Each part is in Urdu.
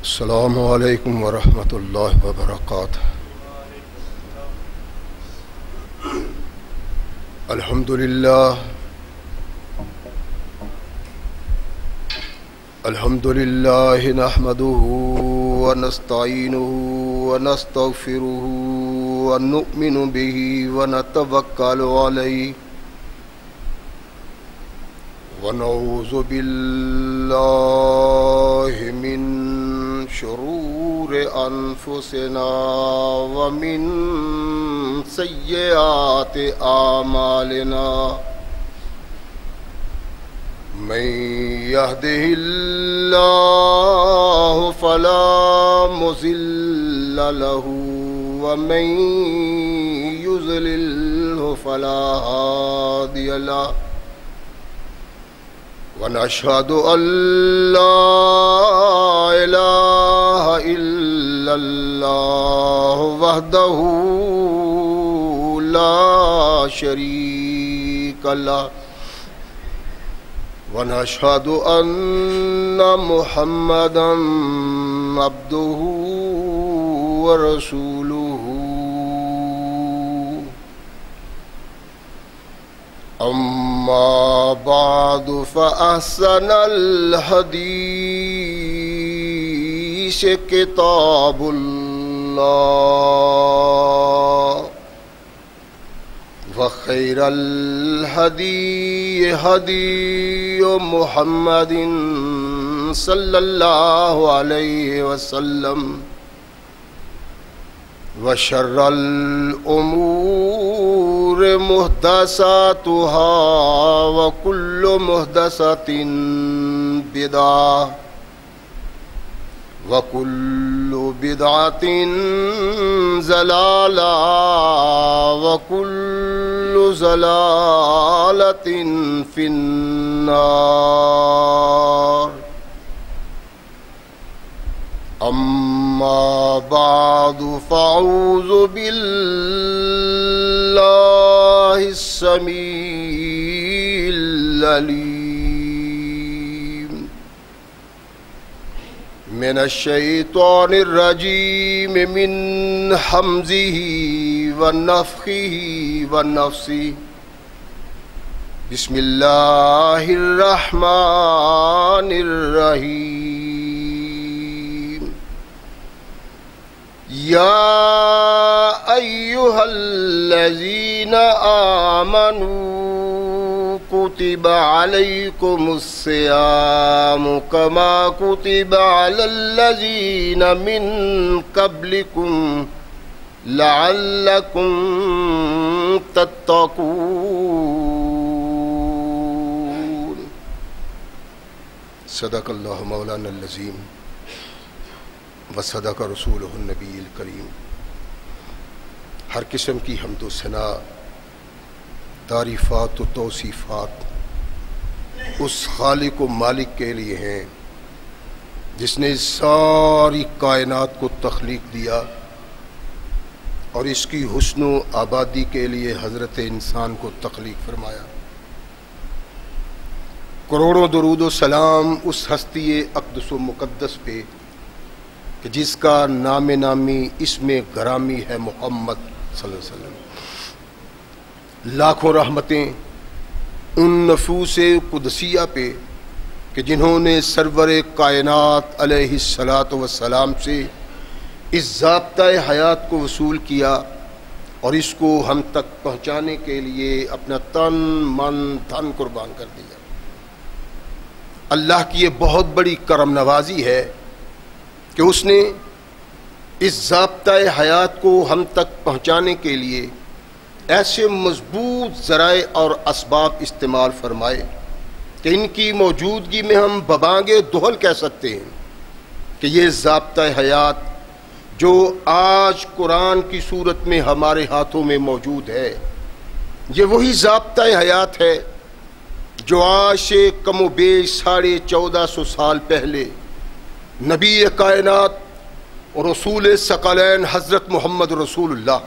السلام علیکم ورحمۃ اللہ وبرکاتہ۔ الحمد للہ نحمده ونستعینه ونستغفره ونؤمن به ونتوکل علیہ ونعوذ باللہ من شرور انفسنا ومن سیئات اعمالنا من يهده الله فلا مضل له ومن يضلل فلا هادي له ونشهد أن لا إله إلا الله وحده لا شريك له ونشهد أن محمدا عبده ورسوله أما بعد فأحسن الحديث كتاب الله وخير الهدي هدي محمد صلى الله عليه وسلم وشر الأمور محدثاتها وكل محدثة بدعة وكل بدعة ضلالة وكل ضلالة في النار أما بعد فأعوذ بالله السميع العليم من الشيطان الرجيم من همزه ونفخه ونفثه بسم الله الرحمن الرحيم يا أيها الذين آمنوا كتب عليكم الصيام كما كتب على الذين من قبلكم لعلكم تتقون۔ صدق اللہ مولانا العظیم وصدق رسولہ النبی الکریم۔ ہر قسم کی حمد و ثنا، تعریفات و توصیفات اس خالق و مالک کے لیے ہیں جس نے ساری کائنات کو تخلیق دیا اور اس کی حسن و آبادی کے لیے حضرت انسان کو تخلیق فرمایا۔ کروڑوں درود و سلام اس ہستی اقدس و مقدس پہ کہ جس کا نام نامی اسم گرامی ہے محمد صلی اللہ علیہ وسلم۔ لاکھوں رحمتیں ان نفوس قدسیہ پہ کہ جنہوں نے سرور کائنات علیہ الصلاۃ والسلام سے اس ضابطۂ حیات کو وصول کیا اور اس کو ہم تک پہنچانے کے لیے اپنا تن من دھن قربان کر دیا۔ اللہ کی یہ بہت بڑی کرم نوازی ہے کہ اس نے اس ضابطۂ حیات کو ہم تک پہنچانے کے لیے ایسے مضبوط ذرائع اور اسباب استعمال فرمائے کہ ان کی موجودگی میں ہم ببانگ دہل کہہ سکتے ہیں کہ یہ ضابطۂ حیات جو آج قرآن کی صورت میں ہمارے ہاتھوں میں موجود ہے، یہ وہی ضابطۂ حیات ہے جو آج سے کم و بیش 1450 سال پہلے نبی کائنات اور رسول ثقلین حضرت محمد رسول اللہ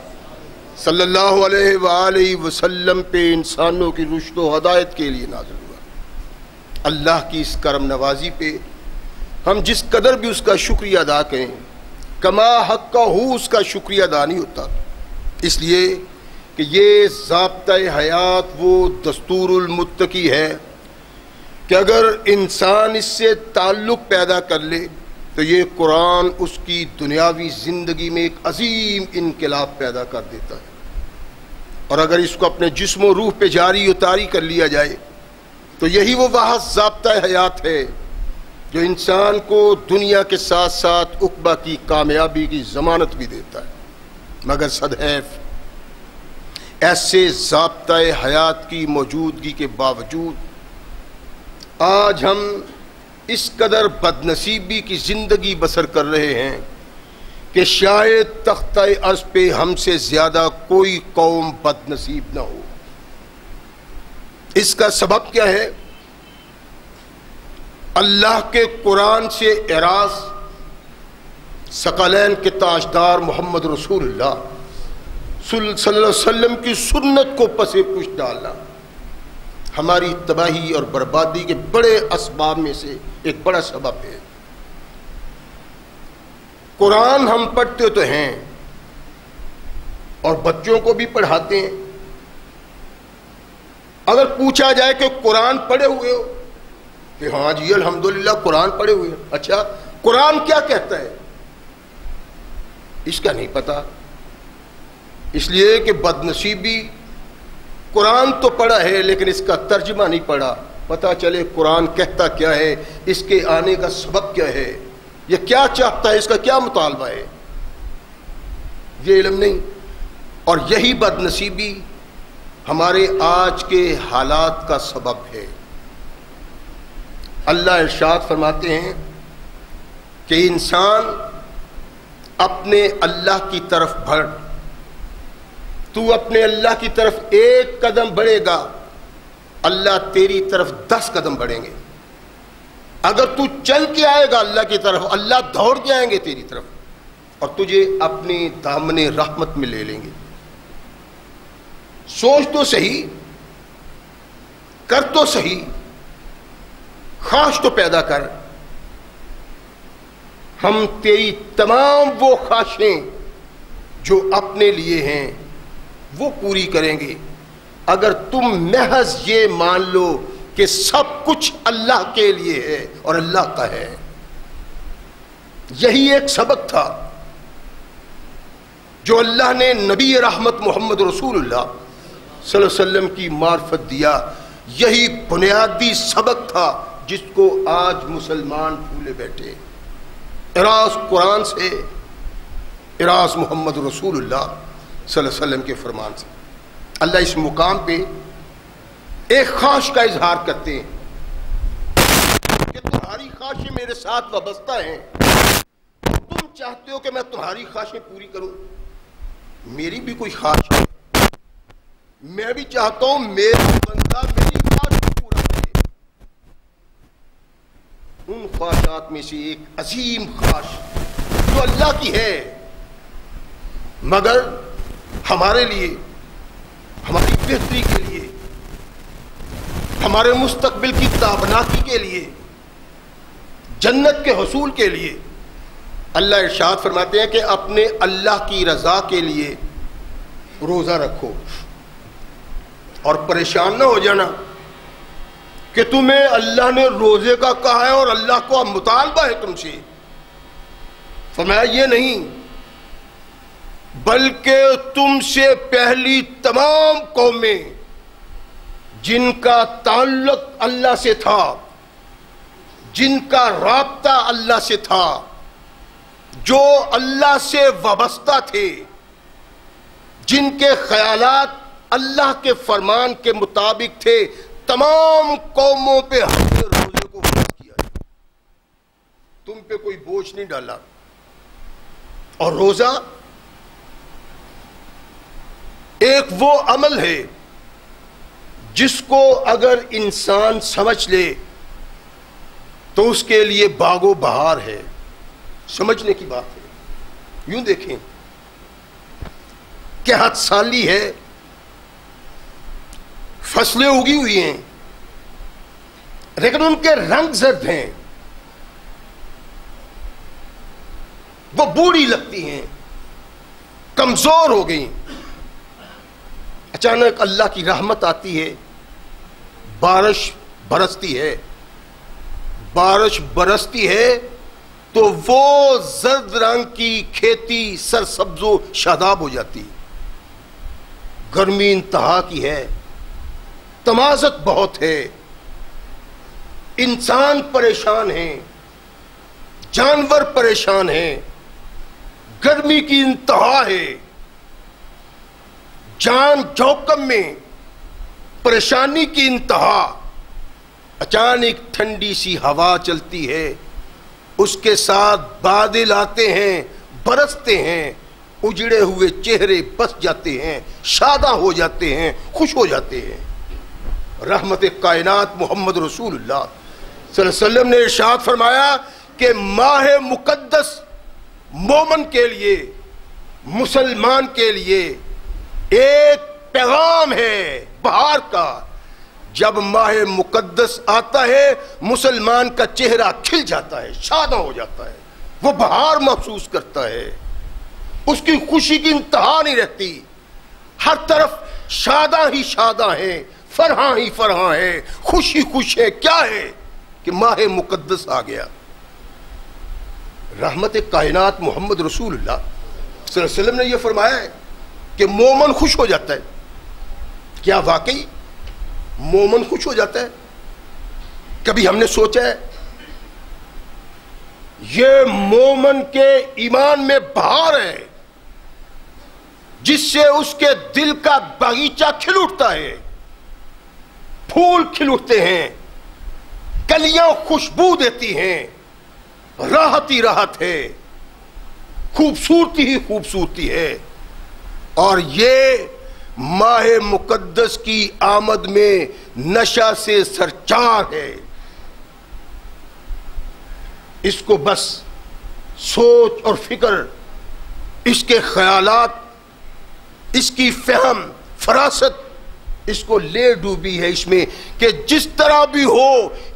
صلی اللہ علیہ وآلہ وسلم پہ انسانوں کی رشد و ہدایت کے لیے نازل ہوا۔ اللہ کی اس کرم نوازی پہ ہم جس قدر بھی اس کا شکریہ ادا کریں کما حق کا ہو اس کا شکریہ ادا نہیں ہوتا، اس لیے کہ یہ ضابطۂ حیات وہ دستور المتقی ہے کہ اگر انسان اس سے تعلق پیدا کر لے تو یہ قرآن اس کی دنیاوی زندگی میں ایک عظیم انقلاب پیدا کر دیتا ہے، اور اگر اس کو اپنے جسم و روح پہ جاری اتاری کر لیا جائے تو یہی وہ واحد ضابطۂ حیات ہے جو انسان کو دنیا کے ساتھ ساتھ عقبہ کی کامیابی کی ضمانت بھی دیتا ہے۔ مگر صدحیف ایسے ضابطۂ حیات کی موجودگی کے باوجود آج ہم اس قدر بد نصیبی کی زندگی بسر کر رہے ہیں کہ شاید تختہ عرض پہ ہم سے زیادہ کوئی قوم بد نصیب نہ ہو۔ اس کا سبب کیا ہے؟ اللہ کے قرآن سے اعراض، ثقلین کے تاجدار محمد رسول اللہ صلی اللہ علیہ وسلم کی سنت کو پس پش ڈالنا ہماری تباہی اور بربادی کے بڑے اسباب میں سے ایک بڑا سبب ہے۔ قرآن ہم پڑھتے تو ہیں اور بچوں کو بھی پڑھاتے ہیں، اگر پوچھا جائے کہ قرآن پڑھے ہوئے ہو کہ ہاں جی الحمدللہ قرآن پڑھے ہوئے ہیں، اچھا قرآن کیا کہتا ہے اس کا نہیں پتا، اس لیے کہ بد نصیبی قرآن تو پڑھا ہے لیکن اس کا ترجمہ نہیں پڑھا، پتا چلے قرآن کہتا کیا ہے، اس کے آنے کا سبب کیا ہے، یہ کیا چاہتا ہے، اس کا کیا مطالبہ ہے، یہ علم نہیں۔ اور یہی بد نصیبی ہمارے آج کے حالات کا سبب ہے۔ اللہ ارشاد فرماتے ہیں کہ انسان اپنے اللہ کی طرف بڑھ، تو اپنے اللہ کی طرف ایک قدم بڑھے گا، اللہ تیری طرف 10 قدم بڑھیں گے۔ اگر تو چل کے آئے گا اللہ کی طرف، اللہ دوڑ کے آئیں گے تیری طرف اور تجھے اپنی دامن رحمت میں لے لیں گے۔ سوچ تو صحیح، کر تو صحیح، خواہش تو پیدا کر، ہم تیری تمام وہ خواہشیں جو اپنے لیے ہیں وہ پوری کریں گے اگر تم محض یہ مان لو کہ سب کچھ اللہ کے لیے ہے اور اللہ کا ہے۔ یہی ایک سبق تھا جو اللہ نے نبی رحمت محمد رسول اللہ صلی اللہ علیہ وسلم کی معرفت دیا، یہی بنیادی سبق تھا جس کو آج مسلمان بھولے بیٹھے۔ اعراض قرآن سے، اعراض محمد رسول اللہ صلی اللہ علیہ وسلم کے فرمان سے۔ اللہ اس مقام پہ ایک خواہش کا اظہار کرتے ہیں کہ تمہاری خواہشیں میرے ساتھ وابستہ ہیں، تم چاہتے ہو کہ میں تمہاری خواہشیں پوری کروں، میری بھی کوئی خواہش ہے، میں بھی چاہتا ہوں میرا بندہ میری خواہش کو پورا کرے۔ ان خواہشات میں سے ایک عظیم خواہش جو اللہ کی ہے مگر ہمارے لیے، ہماری بہتری کے لیے، ہمارے مستقبل کی تابناکی کے لیے، جنت کے حصول کے لیے، اللہ ارشاد فرماتے ہیں کہ اپنے اللہ کی رضا کے لیے روزہ رکھو اور پریشان نہ ہو جانا کہ تمہیں اللہ نے روزے کا کہا ہے اور اللہ کو مطالبہ ہے تم سے۔ فرمایا یہ نہیں، بلکہ تم سے پہلی تمام قومیں جن کا تعلق اللہ سے تھا، جن کا رابطہ اللہ سے تھا، جو اللہ سے وابستہ تھے، جن کے خیالات اللہ کے فرمان کے مطابق تھے، تمام قوموں پہ ہم نے روزے کو فرض کیا ہے، تم پہ کوئی بوجھ نہیں ڈالا۔ اور روزہ ایک وہ عمل ہے جس کو اگر انسان سمجھ لے تو اس کے لیے باغ و بہار ہے، سمجھنے کی بات ہے۔ یوں دیکھیں کہ ہاتھ سالی ہے، فصلیں اگی ہوئی ہیں لیکن ان کے رنگ زرد ہیں، وہ بوڑھی لگتی ہیں، کمزور ہو گئی. اچانک اللہ کی رحمت آتی ہے، بارش برستی ہے. بارش برستی ہے تو وہ زرد رنگ کی کھیتی سرسبز و شاداب ہو جاتی. گرمی انتہا کی ہے، تمازت بہت ہے، انسان پریشان ہیں، جانور پریشان ہیں، گرمی کی انتہا ہے، جان جوکم میں، پریشانی کی انتہا. اچانک ٹھنڈی سی ہوا چلتی ہے، اس کے ساتھ بادل آتے ہیں، برستے ہیں، اجڑے ہوئے چہرے بس جاتے ہیں، شاداں ہو جاتے ہیں، خوش ہو جاتے ہیں. رحمت کائنات محمد رسول اللہ صلی اللہ علیہ وسلم نے ارشاد فرمایا کہ ماہ مقدس مومن کے لیے، مسلمان کے لیے ایک پیغام ہے بہار کا. جب ماہ مقدس آتا ہے مسلمان کا چہرہ کھل جاتا ہے، شاداں ہو جاتا ہے، وہ بہار محسوس کرتا ہے، اس کی خوشی کی انتہا نہیں رہتی. ہر طرف شاداں ہی شاداں ہیں، فرحاں ہی فرحاں ہے، خوشی خوش ہے. کیا ہے کہ ماہ مقدس آ گیا. رحمت کائنات محمد رسول اللہ صلی اللہ علیہ وسلم نے یہ فرمایا ہے کہ مومن خوش ہو جاتا ہے. کیا واقعی مومن خوش ہو جاتا ہے؟ کبھی ہم نے سوچا ہے یہ مومن کے ایمان میں بہار ہے جس سے اس کے دل کا باغیچہ کھل اٹھتا ہے، پھول کھل اٹھتے ہیں، کلیاں خوشبو دیتی ہیں، راحت ہی راحت ہے، خوبصورتی ہی خوبصورتی ہے. اور یہ ماہ مقدس کی آمد میں نشہ سے سرچار ہے. اس کو بس سوچ اور فکر، اس کے خیالات، اس کی فہم فراست اس کو لے ڈوبی ہے اس میں کہ جس طرح بھی ہو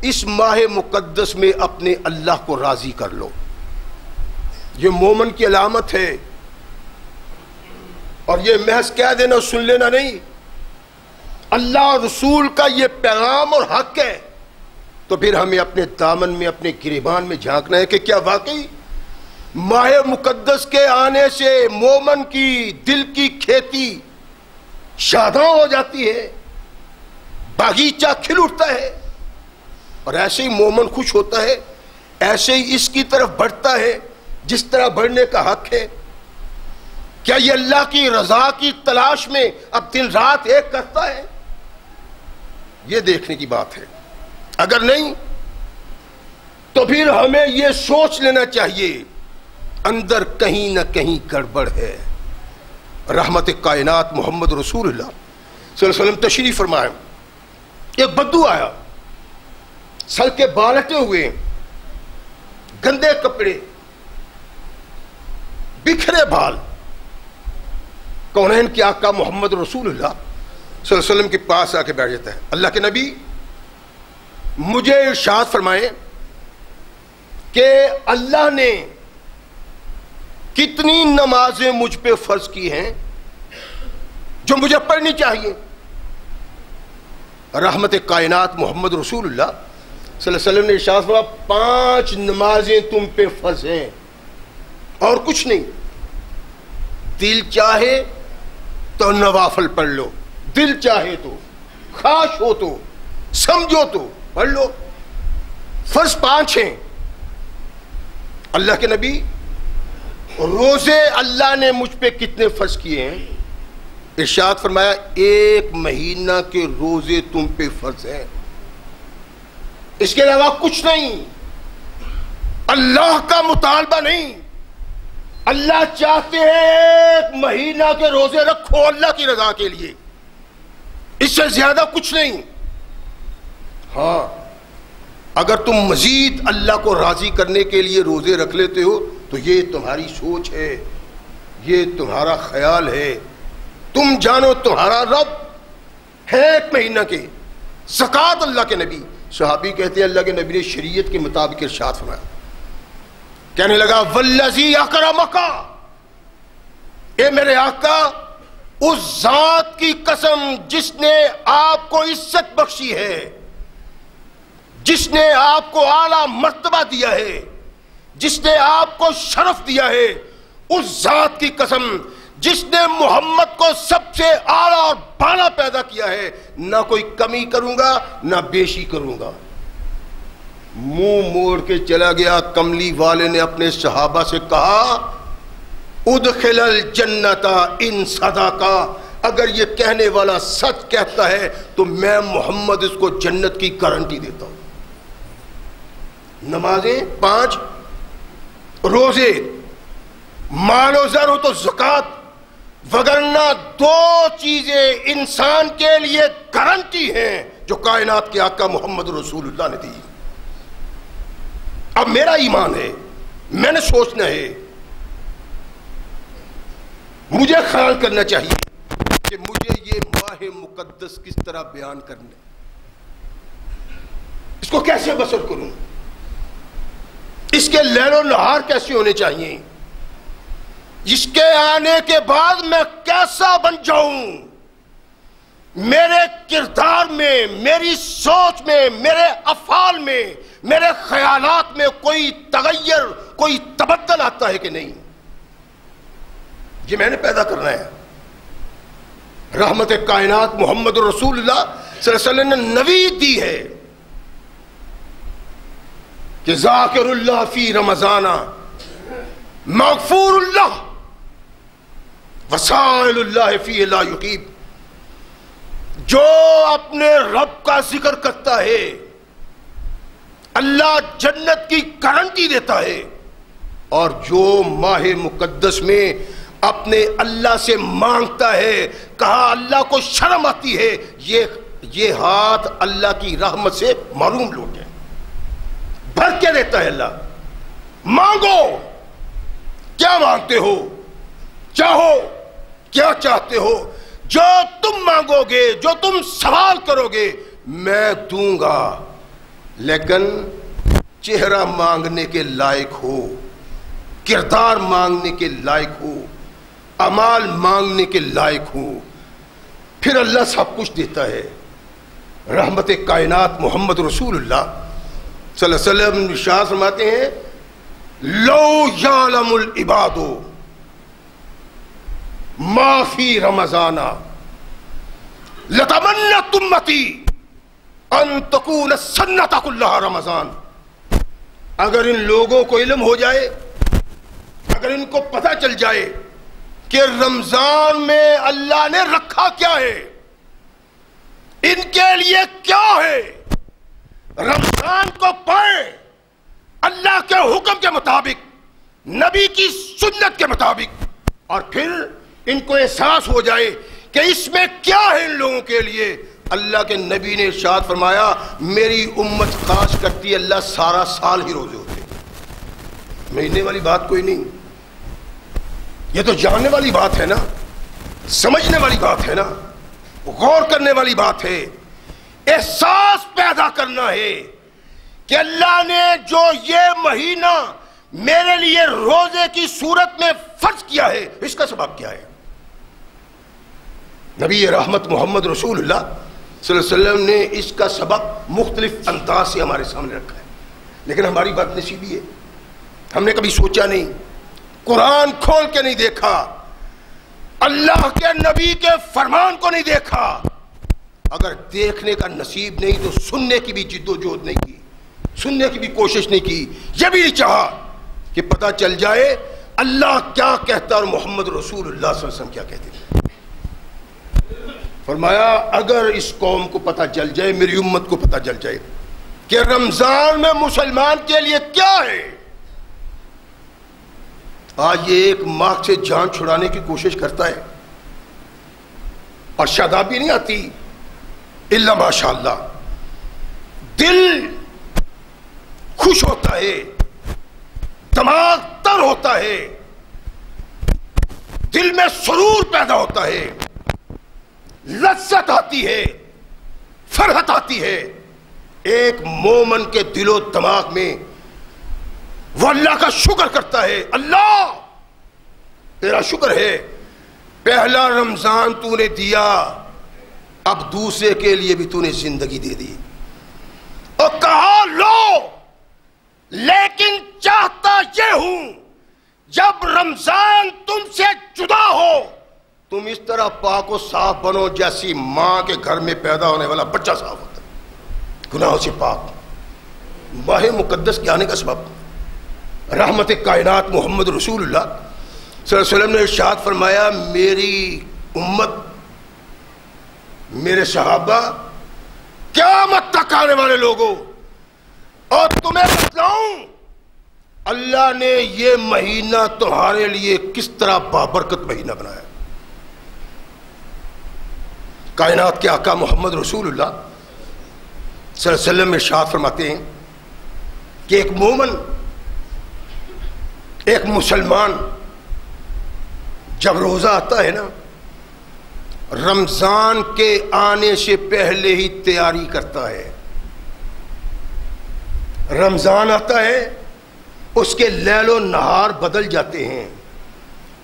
اس ماہ مقدس میں اپنے اللہ کو راضی کر لو. یہ مومن کی علامت ہے. اور یہ محض کہہ دینا سن لینا نہیں، اللہ اور رسول کا یہ پیغام اور حق ہے. تو پھر ہمیں اپنے دامن میں، اپنے گریبان میں جھانکنا ہے کہ کیا واقعی ماہ مقدس کے آنے سے مومن کی دل کی کھیتی شاداں ہو جاتی ہے، باغیچہ کھل اٹھتا ہے، اور ایسے ہی مومن خوش ہوتا ہے، ایسے ہی اس کی طرف بڑھتا ہے جس طرح بڑھنے کا حق ہے. کیا یہ اللہ کی رضا کی تلاش میں اب دن رات ایک کرتا ہے؟ یہ دیکھنے کی بات ہے. اگر نہیں تو پھر ہمیں یہ سوچ لینا چاہیے اندر کہیں نہ کہیں گڑبڑ ہے. رحمت کائنات محمد رسول اللہ صلی اللہ علیہ وسلم تشریف فرمائے. ایک بدو آیا، سر کے بال ہٹے ہوئے، گندے کپڑے، بکھرے بال. کونین کے آقا محمد رسول اللہ صلی اللہ علیہ وسلم کے پاس آ کے بیٹھ جاتا ہے. اللہ کے نبی مجھے ارشاد فرمائے کہ اللہ نے کتنی نمازیں مجھ پہ فرض کی ہیں جو مجھے پڑھنی چاہیے. رحمت کائنات محمد رسول اللہ صلی اللہ علیہ وسلم نے ارشاد فرمایا 5 نمازیں تم پہ فرض ہیں اور کچھ نہیں. دل چاہے تو نوافل پڑھ لو، دل چاہے تو، خواہش ہو تو، سمجھو تو پڑھ لو. فرض 5 ہیں. اللہ کے نبی روزے اللہ نے مجھ پہ کتنے فرض کیے ہیں؟ ارشاد فرمایا 1 مہینہ کے روزے تم پہ فرض ہیں، اس کے علاوہ کچھ نہیں. اللہ کا مطالبہ نہیں. اللہ چاہتے ہیں 1 مہینہ کے روزے رکھو اللہ کی رضا کے لیے، اس سے زیادہ کچھ نہیں. ہاں اگر تم مزید اللہ کو راضی کرنے کے لیے روزے رکھ لیتے ہو تو یہ تمہاری سوچ ہے، یہ تمہارا خیال ہے. تم جانو تمہارا رب ہے 1 مہینہ کے. زکوٰۃ اللہ کے نبی، صحابی کہتے ہیں اللہ کے نبی نے شریعت کے مطابق ارشاد فرمایا کہنے لگا والذی اکرمک، اے میرے آقا اس ذات کی قسم جس نے آپ کو عزت بخشی ہے، جس نے آپ کو اعلیٰ مرتبہ دیا ہے، جس نے آپ کو شرف دیا ہے، اس ذات کی قسم جس نے محمد کو سب سے اعلیٰ اور بالا پیدا کیا ہے، نہ کوئی کمی کروں گا نہ بیشی کروں گا۔ منہ موڑ کے چلا گیا۔ کملی والے نے اپنے صحابہ سے کہا ادخل الجنت ان صدقہ، اگر یہ کہنے والا سچ کہتا ہے تو میں محمد اس کو جنت کی گارنٹی دیتا ہوں۔ نمازیں 5، روزے، مال و زر ہو تو زکوٰۃ، وگرنہ 2 چیزیں انسان کے لیے گارنٹی ہیں جو کائنات کے آقا محمد رسول اللہ نے دی۔ اب میرا ایمان ہے، میں نے سوچنا ہے، مجھے خیال کرنا چاہیے کہ مجھے یہ ماہ مقدس کس طرح بیان کرنا، اس کو کیسے بسر کروں، اس کے لیل و نہار کیسے ہونے چاہیے، اس کے آنے کے بعد میں کیسا بن جاؤں، میرے کردار میں، میری سوچ میں، میرے افعال میں، میرے خیالات میں کوئی تغیر، کوئی تبدل آتا ہے کہ نہیں، یہ میں نے پیدا کرنا ہے۔ رحمت کائنات محمد رسول اللہ صلی اللہ علیہ وسلم نے نوید دی ہے کہ ذاکر اللہ فی رمضان مغفور اللہ وسائل اللہ فی لا یقیب، جو اپنے رب کا ذکر کرتا ہے اللہ جنت کی گارنٹی دیتا ہے، اور جو ماہ مقدس میں اپنے اللہ سے مانگتا ہے، کہا اللہ کو شرم آتی ہے، یہ ہاتھ اللہ کی رحمت سے معروم لوٹ جائے، بھر کے دیتا ہے اللہ۔ مانگو، کیا مانگتے ہو، چاہو کیا چاہتے ہو، جو تم مانگو گے، جو تم سوال کرو گے میں دوں گا، لیکن چہرہ مانگنے کے لائق ہو، کردار مانگنے کے لائق ہو، اعمال مانگنے کے لائق ہو، پھر اللہ سب کچھ دیتا ہے۔ رحمت کائنات محمد رسول اللہ صلی اللہ علیہ وسلم ارشاد فرماتے ہیں لو یعلم العباد ما فی رمضان لتمنت امتی ان تکون السنۃ کلھا رمضان، اگر ان لوگوں کو علم ہو جائے، اگر ان کو پتہ چل جائے کہ رمضان میں اللہ نے رکھا کیا ہے، ان کے لیے کیا ہے، رمضان کو پائیں اللہ کے حکم کے مطابق، نبی کی سنت کے مطابق، اور پھر ان کو احساس ہو جائے کہ اس میں کیا ہے ان لوگوں کے لیے۔ اللہ کے نبی نے ارشاد فرمایا میری امت خاص کرتی ہے اللہ سارا سال ہی روزے ہوتے، مہینے والی بات کوئی نہیں، یہ تو جاننے والی بات ہے نا، سمجھنے والی بات ہے نا، غور کرنے والی بات ہے، احساس پیدا کرنا ہے کہ اللہ نے جو یہ مہینہ میرے لیے روزے کی صورت میں فرض کیا ہے، اس کا سبب کیا ہے۔ نبی رحمت محمد رسول اللہ صلی اللہ علیہ وسلم نے اس کا سبب مختلف انداز سے ہمارے سامنے رکھا ہے، لیکن ہماری بات نصیبی ہے، ہم نے کبھی سوچا نہیں، قرآن کھول کے نہیں دیکھا، اللہ کے نبی کے فرمان کو نہیں دیکھا، اگر دیکھنے کا نصیب نہیں تو سننے کی بھی جد و جہد نہیں کی، سننے کی بھی کوشش نہیں کی، یہ بھی نہیں چاہا کہ پتہ چل جائے اللہ کیا کہتا اور محمد رسول اللہ صلی اللہ علیہ وسلم کیا کہتے ہیں۔ فرمایا اگر اس قوم کو پتہ چل جائے، میری امت کو پتہ چل جائے کہ رمضان میں مسلمان کے لیے کیا ہے، آج یہ ایک ماہ سے جان چھڑانے کی کوشش کرتا ہے اور شادابی نہیں آتی الا ماشاءاللہ، دل خوش ہوتا ہے، دماغ تر ہوتا ہے، دل میں سرور پیدا ہوتا ہے، لذت آتی ہے، فرحت آتی ہے۔ ایک مومن کے دل و دماغ میں وہ اللہ کا شکر کرتا ہے، اللہ تیرا شکر ہے، پہلا رمضان تو نے دیا، اب دوسرے کے لیے بھی تو نے زندگی دے دی، اور کہا لو لیکن چاہتا یہ ہوں جب رمضان تم سے جدا ہو تم اس طرح پاک و صاف بنو جیسی ماں کے گھر میں پیدا ہونے والا بچہ صاف ہوتا ہے، گناہوں سے پاک۔ ماہ مقدس کے آنے کا سبب رحمت کائنات محمد رسول اللہ صلی اللہ علیہ وسلم نے ارشاد فرمایا، میری امت، میرے صحابہ، قیامت تک آنے والے لوگوں، اور تمہیں بتلاؤں اللہ نے یہ مہینہ تمہارے لیے کس طرح بابرکت مہینہ بنایا۔ کائنات کے آقا محمد رسول اللہ صلی اللہ علیہ وسلم ارشاد فرماتے ہیں کہ ایک مومن، ایک مسلمان جب روزہ آتا ہے نا، رمضان کے آنے سے پہلے ہی تیاری کرتا ہے۔ رمضان آتا ہے، اس کے لیل و نہار بدل جاتے ہیں،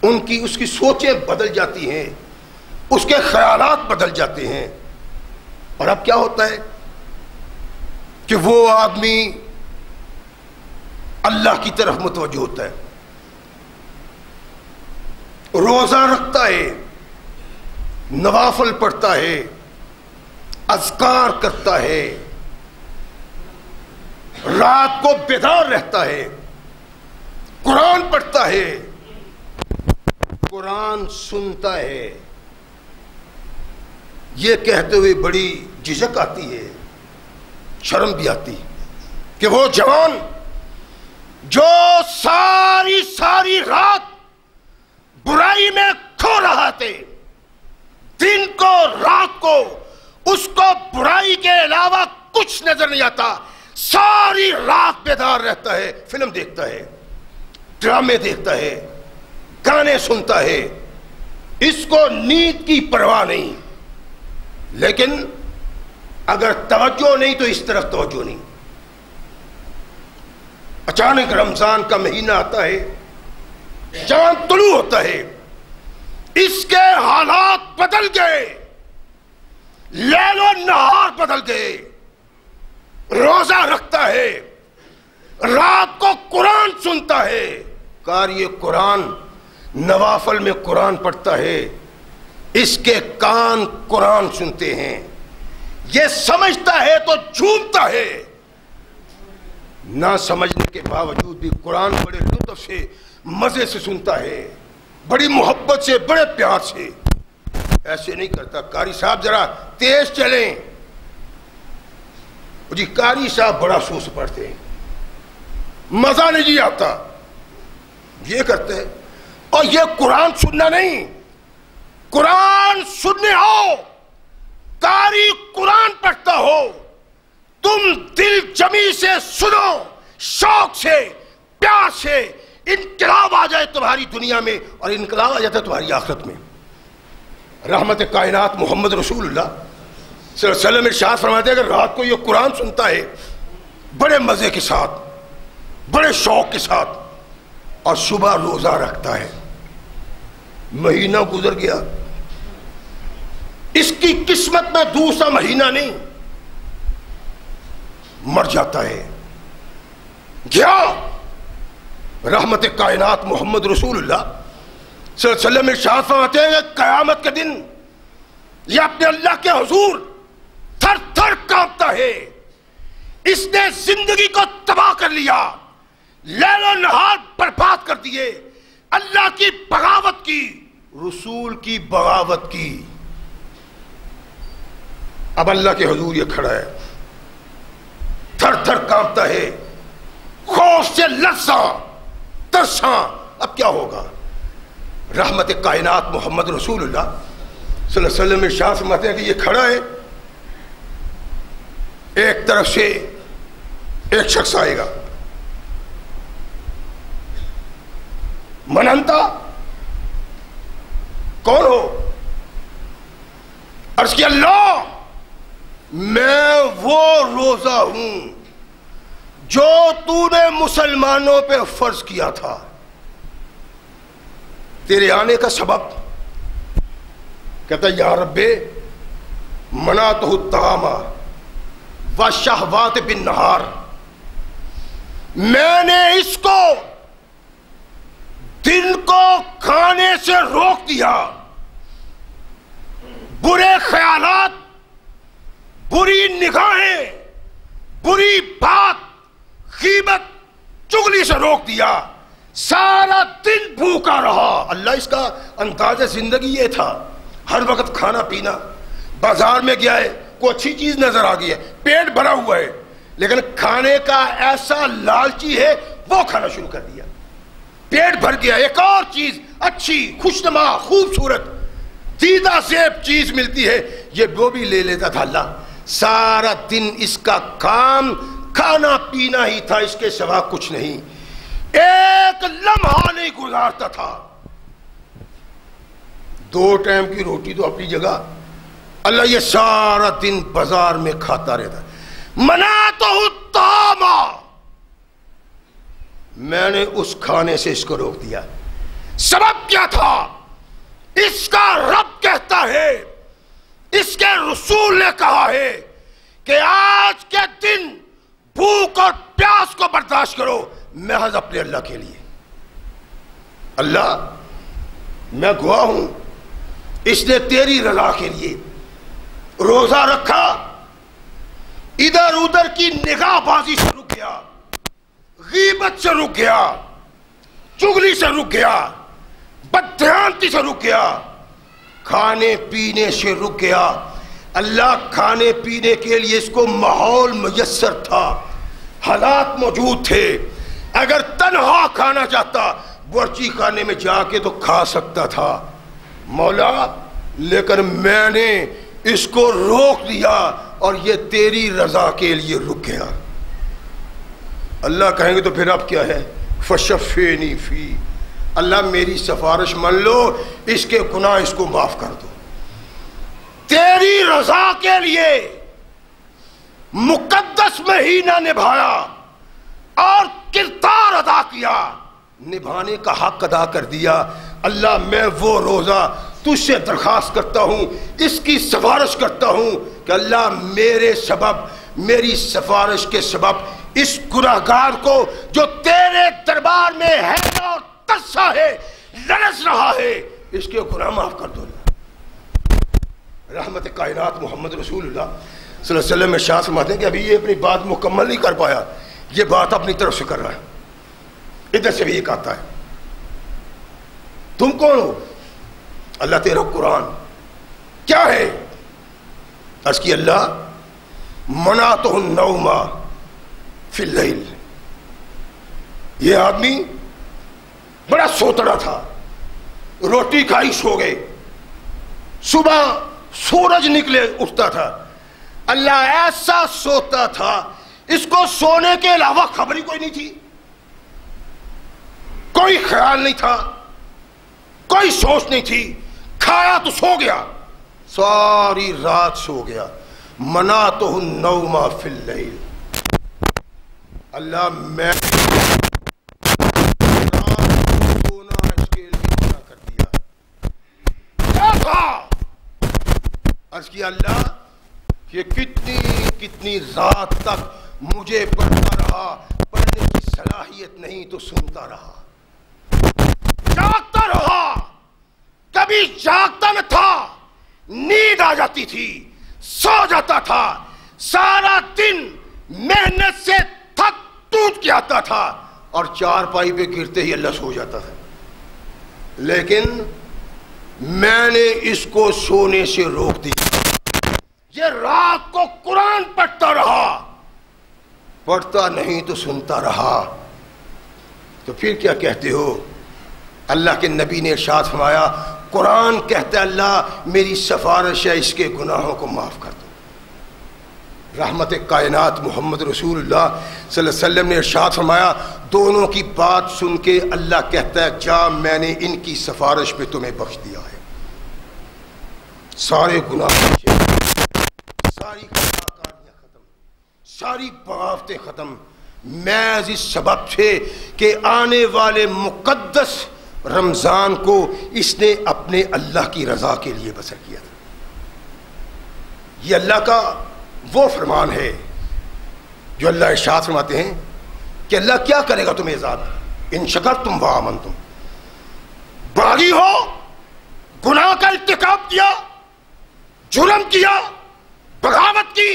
اس کی سوچیں بدل جاتی ہیں، اس کے خیالات بدل جاتے ہیں، اور اب کیا ہوتا ہے کہ وہ آدمی اللہ کی طرف متوجہ ہوتا ہے، روزہ رکھتا ہے، نوافل پڑھتا ہے، اذکار کرتا ہے، رات کو بیدار رہتا ہے، قرآن پڑھتا ہے، قرآن سنتا ہے۔ یہ کہتے ہوئے بڑی جھجک آتی ہے، شرم بھی آتی کہ وہ جوان جو ساری رات برائی میں کھو رہا تھے، دن کو رات کو اس کو برائی کے علاوہ کچھ نظر نہیں آتا، ساری رات بیدار رہتا ہے، فلم دیکھتا ہے، ڈرامے دیکھتا ہے، گانے سنتا ہے، اس کو نیند کی پرواہ نہیں، لیکن اگر توجہ نہیں تو اس طرف توجہ نہیں۔ اچانک رمضان کا مہینہ آتا ہے، چاند طلوع ہوتا ہے، اس کے حالات بدل گئے، لیل و نہار بدل گئے، روزہ رکھتا ہے، رات کو قرآن سنتا ہے، قاری قرآن نوافل میں قرآن پڑھتا ہے، اس کے کان قرآن سنتے ہیں، یہ سمجھتا ہے تو جھومتا ہے، نہ سمجھنے کے باوجود بھی قرآن بڑے لطف سے، مزے سے سنتا ہے، بڑی محبت سے، بڑے پیار سے، ایسے نہیں کرتا قاری صاحب ذرا تیز چلیں، جی قاری صاحب بڑا سوس پڑھتے ہیں، مزہ نہیں جی آتا، یہ کرتے ہیں۔ اور یہ قرآن سننا نہیں، قرآن سننے ہو، قاری قرآن پڑھتا ہو، تم دل جمی سے سنو، شوق سے، پیار سے، انقلاب آ جائے تمہاری دنیا میں اور انقلاب آ جاتا ہے تمہاری آخرت میں۔ رحمت کائنات محمد رسول اللہ صلی اللہ علیہ وسلم ارشاد فرماتے ہیں کہ رات کو یہ قرآن سنتا ہے بڑے مزے کے ساتھ، بڑے شوق کے ساتھ، اور صبح روزہ رکھتا ہے۔ مہینہ گزر گیا، اس کی قسمت میں دوسرا مہینہ نہیں، مر جاتا ہے، گیا۔ رحمت کائنات محمد رسول اللہ صلی اللہ علیہ وسلم ارشاد فرماتے ہیں کہ قیامت کے دن یہ اپنے اللہ کے حضور تھر تھر کانپتا ہے، اس نے زندگی کو تباہ کر لیا، لیل و نہار برباد کر دیے، اللہ کی بغاوت کی، رسول کی بغاوت کی۔ اب اللہ کے حضور یہ کھڑا ہے، تھر تھر کانپتا ہے، خوف سے لرزاں ترساں، اب کیا ہوگا؟ رحمت کائنات محمد رسول اللہ صلی اللہ علیہ وسلم ارشاد فرماتے ہیں کہ یہ کھڑا ہے، ایک طرف سے ایک شخص آئے گا، من انتا، کون ہو؟ عرض کیا اللہ، میں وہ روزہ ہوں جو تو نے مسلمانوں پہ فرض کیا تھا، تیرے آنے کا سبب، کہتا یا رب منعتہ الطعام والشہوات بالنہار، میں نے اس کو دن کو کھانے سے روک دیا، برے خیالات، بری نگاہیں، بری بات، غیبت، چغلی سے روک دیا، سارا دن بھوکا رہا۔ اللہ اس کا انداز زندگی یہ تھا، ہر وقت کھانا پینا، بازار میں گیا ہے کوئی اچھی چیز نظر آ گئی ہے، پیٹ بھرا ہوا ہے، لیکن کھانے کا ایسا لالچی ہے وہ کھانا شروع کر دیا، پیٹ بھر گیا، ایک اور چیز اچھی، خوشنما، خوبصورت، دیدہ زیب چیز ملتی ہے، یہ وہ بھی لے لیتا تھا۔ اللہ سارا دن اس کا کام کھانا پینا ہی تھا، اس کے سوا کچھ نہیں، ایک لمحہ نہیں گزارتا تھا۔ 2 ٹائم کی روٹی تو اپنی جگہ، اللہ یہ سارا دن بازار میں کھاتا رہتا۔ منعتہ الطعام، میں نے اس کھانے سے اس کو روک دیا۔ سبب کیا تھا؟ اس کا رب کہتا ہے، اس کے رسول نے کہا ہے کہ آج کے دن بھوک اور پیاس کو برداشت کرو محض اپنے اللہ کے لیے۔ اللہ میں گواہ ہوں، اس نے تیری رضا کے لیے روزہ رکھا، ادھر ادھر کی نگاہ بازی سے رک گیا، غیبت سے رک گیا، چغلی سے رک گیا، بددھیانتی سے رک گیا، کھانے پینے سے رک گیا۔ اللہ کھانے پینے کے لیے اس کو ماحول میسر تھا، حالات موجود تھے، اگر تنہا کھانا چاہتا بورچی خانے میں جا کے تو کھا سکتا تھا۔ مولا لیکن میں نے اس کو روک دیا اور یہ تیری رضا کے لیے رک گیا۔ اللہ کہیں گے تو پھر اب کیا ہے؟ فشفینی فی، اللہ میری سفارش مان لو، اس کے گناہ اس کو معاف کر دو۔ تیری رضا کے لیے مقدس مہینہ نبھایا اور کردار ادا کیا، نبھانے کا حق ادا کر دیا۔ اللہ میں وہ روزہ تجھ سے درخواست کرتا ہوں، اس کی سفارش کرتا ہوں کہ اللہ میرے سبب، میری سفارش کے سبب اس گناہگار کو جو تیرے دربار میں ہے اور ترسا ہے، لرز رہا ہے، اس کے گناہ معاف کر دو۔ اللہ رحمت کائنات محمد رسول اللہ صلی اللہ علیہ وسلم ارشاد فرماتے ہیں کہ ابھی یہ اپنی بات مکمل نہیں کر پایا، یہ بات اپنی طرف سے کر رہا ہے، ادھر سے بھی ایک آتا ہے، تم کون ہو؟ اللہ تیرا قرآن کیا ہے؟ عرض کی اللہ منعتہ النوم فی اللیل، یہ آدمی بڑا سوتڑا تھا، روٹی کھائی سو گئے، صبح سورج نکلے اٹھتا تھا، اللہ ایسا سوتا تھا اس کو سونے کے علاوہ خبر ہی کوئی نہیں تھی، کوئی خیال نہیں تھا، کوئی سوچ نہیں تھی، کھایا تو سو گیا، ساری رات سو گیا۔ منعتہ النوم فی اللیل، اللہ میں سونا اس کے لیے منع کر دیا۔ کیا تھا؟ عرض کیا اللہ یہ کتنی رات تک مجھے پڑھتا رہا، پڑھنے کی صلاحیت نہیں تو سنتا رہا، جاگتا رہا، کبھی جاگتا نہ تھا، نیند آ جاتی تھی، سو جاتا تھا، سارا دن محنت سے تھک ٹوٹ کے آتا تھا اور چارپائی پہ گرتے ہی اللہ سو جاتا تھا، لیکن میں نے اس کو سونے سے روک دیا۔ یہ رات کو قرآن پڑھتا رہا، پڑھتا نہیں تو سنتا رہا، تو پھر کیا کہتے ہو؟ اللہ کے نبی نے ارشاد فرمایا، قرآن کہتا ہے اللہ میری سفارش ہے اس کے گناہوں کو معاف کر دو۔ رحمت کائنات محمد رسول اللہ صلی اللہ علیہ وسلم نے ارشاد فرمایا، دونوں کی بات سن کے اللہ کہتا ہے جا میں نے ان کی سفارش پہ تمہیں بخش دیا ہے، سارے گناہ ساری کاریاں ختم، ساری بغاوتیں ختم، محض اس سبب سے کہ آنے والے مقدس رمضان کو اس نے اپنے اللہ کی رضا کے لیے بسر کیا تھا۔ یہ اللہ کا وہ فرمان ہے جو اللہ ارشاد فرماتے ہیں کہ اللہ کیا کرے گا تمہیں عذاب، ان شکرتم و آمنتم، باغی ہو، گناہ کا ارتکاب کیا، جرم کیا، بغاوت کی،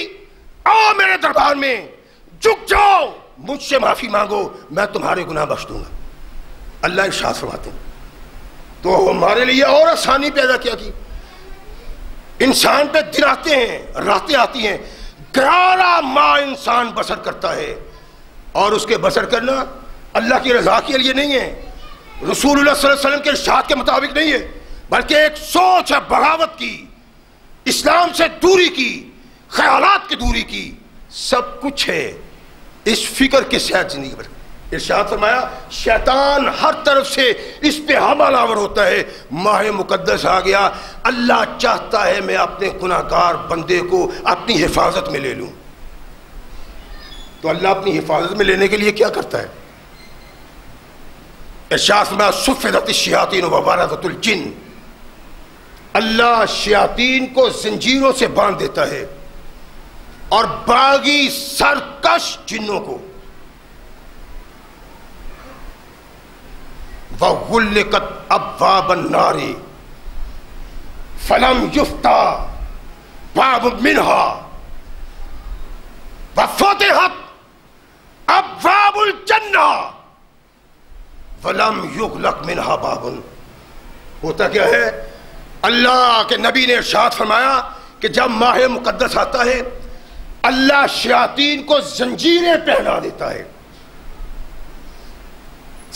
آؤ میرے دربار میں، جھک جاؤ، مجھ سے معافی مانگو، میں تمہارے گناہ بخش دوں گا۔ اللہ ارشاد فرماتے ہیں تو ہمارے لیے اور آسانی پیدا کیا کی۔ انسان پہ دن آتے ہیں، راتیں آتی ہیں، 11 ماہ انسان بسر کرتا ہے، اور اس کے بسر کرنا اللہ کی رضا کے لیے نہیں ہے، رسول اللہ صلی اللہ علیہ وسلم کے ارشاد کے مطابق نہیں ہے، بلکہ ایک سوچ ہے بغاوت کی، اسلام سے دوری کی، خیالات کی دوری کی، سب کچھ ہے اس فکر کے ساتھ زندگی پر۔ ارشاد فرمایا شیطان ہر طرف سے اس پہ حملہ آور ہوتا ہے، ماہ مقدس آ گیا، اللہ چاہتا ہے میں اپنے گناہگار بندے کو اپنی حفاظت میں لے لوں، تو اللہ اپنی حفاظت میں لینے کے لیے کیا کرتا ہے؟ ارشاد فرمایا صفدت الشیاطین وبارزت الجن، اللہ شیاطین کو زنجیروں سے باندھ دیتا ہے اور باغی سرکش جنوں کو، وَغُلِّقَتْ أَبْوَابَ النَّارِ فَلَمْ يُفْتَحْ بَابٌ مِّنْهَا وَفُتِحَتْ أَبْوَابُ الْجَنَّةِ وَلَمْ يُغْلَقْ مِنْهَا بَابٌ۔ ہوتا کیا ہے؟ اللہ کے نبی نے ارشاد فرمایا کہ جب ماہ مقدس آتا ہے اللہ شیاطین کو زنجیریں پہنا دیتا ہے،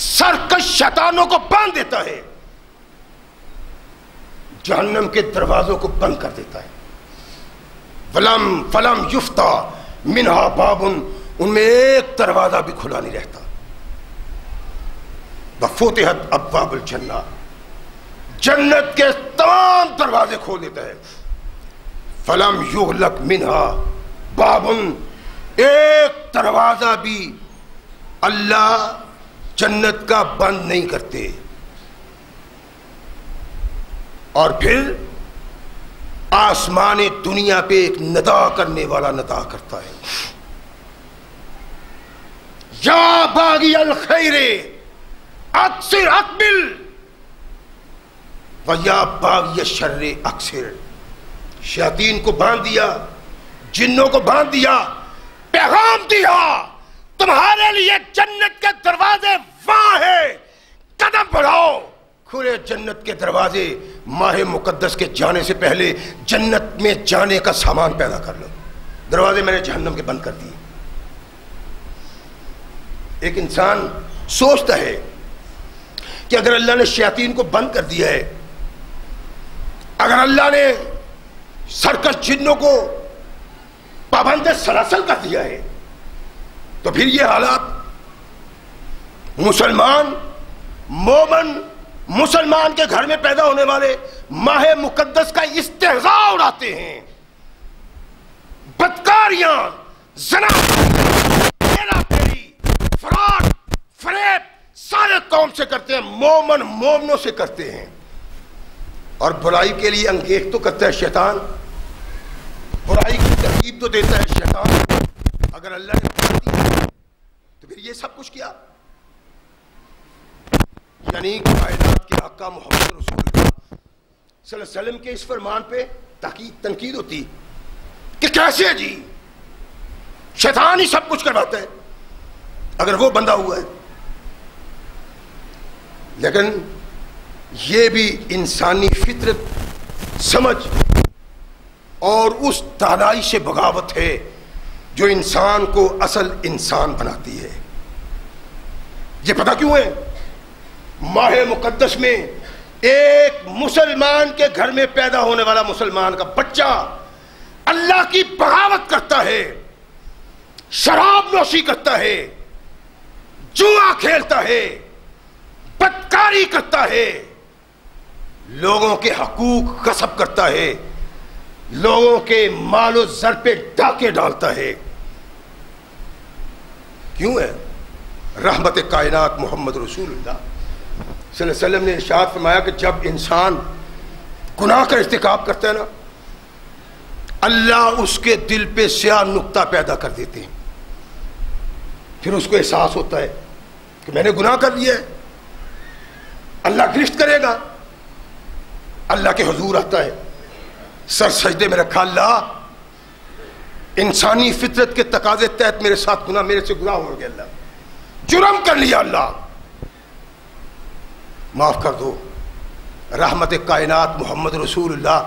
سرکش شیطانوں کو باندھ دیتا ہے، جہنم کے دروازوں کو بند کر دیتا ہے۔ فلم یفتح منہا باب، ان میں ایک دروازہ بھی کھلا نہیں رہتا۔ وفتحت ابواب الجنہ، جنت کے تمام دروازے کھول دیتا ہے۔ فلم یغلق منہا باب، ایک دروازہ بھی اللہ جنت کا بند نہیں کرتے۔ اور پھر آسمان دنیا پہ ایک ندا کرنے والا ندا کرتا ہے، یا باغی الخیر اکثر اقبل و یا باغی الشر اکثر۔ شیاطین کو باندھ دیا، جنوں کو باندھ دیا، پیغام دیا تمہارے لیے جنت کے دروازے وہاں ہیں، قدم بڑھاؤ۔ کھلے جنت کے دروازے، ماہ مقدس کے جانے سے پہلے جنت میں جانے کا سامان پیدا کر لو۔ دروازے میں نے جہنم کے بند کر دیے۔ ایک انسان سوچتا ہے کہ اگر اللہ نے شیاطین کو بند کر دیا ہے، اگر اللہ نے سرکش جنوں کو پابند سلاسل کر دیا ہے، تو پھر یہ حالات مسلمان مومن مسلمان کے گھر میں پیدا ہونے والے ماہ مقدس کا استہزاء اڑاتے ہیں، بدکاریاں، زنا، ہیرا پھیری، فراڈ، فریب سارے قوم سے کرتے ہیں، مومن مومنوں سے کرتے ہیں، اور برائی کے لیے انگیخت تو کرتا ہے شیطان، برائی کی ترغیب تو دیتا ہے شیطان۔ اگر اللہ نے تو پھر یہ سب کچھ کیا؟ یعنی کائنات کے آقا محمد رسول اللہ صلی اللہ علیہ وسلم کے اس فرمان پہ تنقید ہوتی کہ کیسے جی شیطان ہی سب کچھ کرواتا ہے اگر وہ بندہ ہوا ہے۔ لیکن یہ بھی انسانی فطرت، سمجھ اور اس دانائی سے بغاوت ہے جو انسان کو اصل انسان بناتی ہے۔ یہ پتہ کیوں ہے؟ ماہ مقدس میں ایک مسلمان کے گھر میں پیدا ہونے والا مسلمان کا بچہ اللہ کی بغاوت کرتا ہے، شراب نوشی کرتا ہے، جوا کھیلتا ہے، بدکاری کرتا ہے، لوگوں کے حقوق غصب کرتا ہے، لوگوں کے مال و زر پہ ڈاکے ڈالتا ہے۔ کیوں ہے؟ رحمت کائنات محمد رسول اللہ صلی اللہ علیہ وسلم نے ارشاد فرمایا کہ جب انسان گناہ کا ارتکاب کرتا ہے نا، اللہ اس کے دل پہ سیاہ نقطہ پیدا کر دیتے ہیں، پھر اس کو احساس ہوتا ہے کہ میں نے گناہ کر لیا ہے، اللہ گرفت کرے گا، اللہ کے حضور آتا ہے، سر سجدے میں رکھا، اللہ انسانی فطرت کے تقاضے تحت میرے ساتھ گناہ، میرے سے گناہ ہو گیا، اللہ جرم کر لیا، اللہ معاف کر دو۔ رحمت کائنات محمد رسول اللہ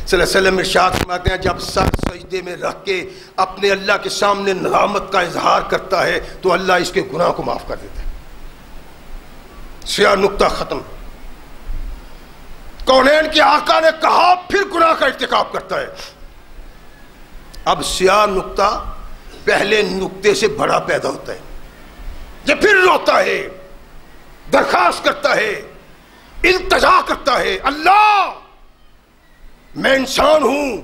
صلی اللہ علیہ وسلم ارشاد فرماتے ہیں جب سر سجدے میں رکھ کے اپنے اللہ کے سامنے ندامت کا اظہار کرتا ہے تو اللہ اس کے گناہ کو معاف کر دیتا ہے، سیاہ نقطہ ختم۔ کونین کے آقا نے کہا پھر گناہ کا ارتکاب کرتا ہے، اب سیاہ نقطہ پہلے نقطے سے بڑا پیدا ہوتا ہے، یہ پھر روتا ہے، درخواست کرتا ہے، التجا کرتا ہے، اللہ میں انسان ہوں،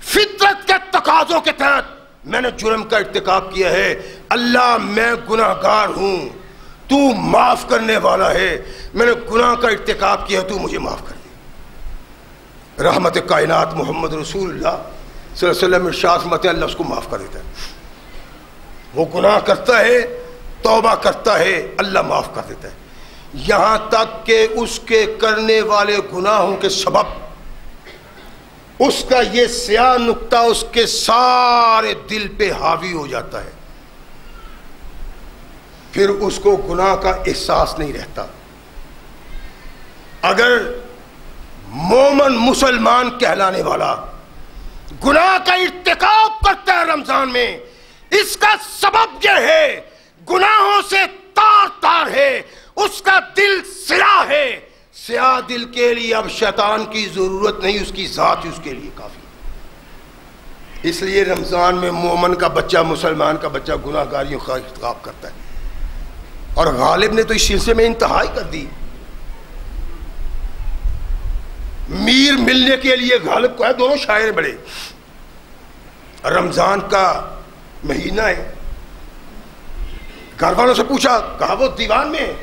فطرت کے تقاضوں کے تحت میں نے جرم کا ارتکاب کیا ہے، اللہ میں گناہگار ہوں، تو معاف کرنے والا ہے، میں نے گناہ کا ارتکاب کیا، تو مجھے معاف کر دے۔ رحمت کائنات محمد رسول اللہ صلی اللہ علیہ وسلم ارشاد فرماتے ہیں اللہ اس کو معاف کر دیتا ہے، وہ گناہ کرتا ہے، توبہ کرتا ہے، اللہ معاف کر دیتا ہے، یہاں تک کہ اس کے کرنے والے گناہوں کے سبب اس کا یہ سیاہ نقطہ اس کے سارے دل پہ حاوی ہو جاتا ہے، پھر اس کو گناہ کا احساس نہیں رہتا۔ اگر مومن مسلمان کہلانے والا گناہ کا ارتکاب کرتا ہے رمضان میں، اس کا سبب یہ ہے گناہوں سے تار تار ہے، اس کا دل سیاہ ہے، سیاہ دل کے لیے اب شیطان کی ضرورت نہیں، اس کی ذات ہی اس کے لیے کافی۔ اس لیے رمضان میں مومن کا بچہ، مسلمان کا بچہ گناہ گاریوں کا ارتکاب کرتا ہے، اور غالب نے تو اس سلسلے میں انتہائی کر دی۔ میر ملنے کے لیے غالب کو ہے، دونوں شاعر بڑے، رمضان کا مہینہ ہے، گھر والوں سے پوچھا، کہا وہ دیوان میں ہے۔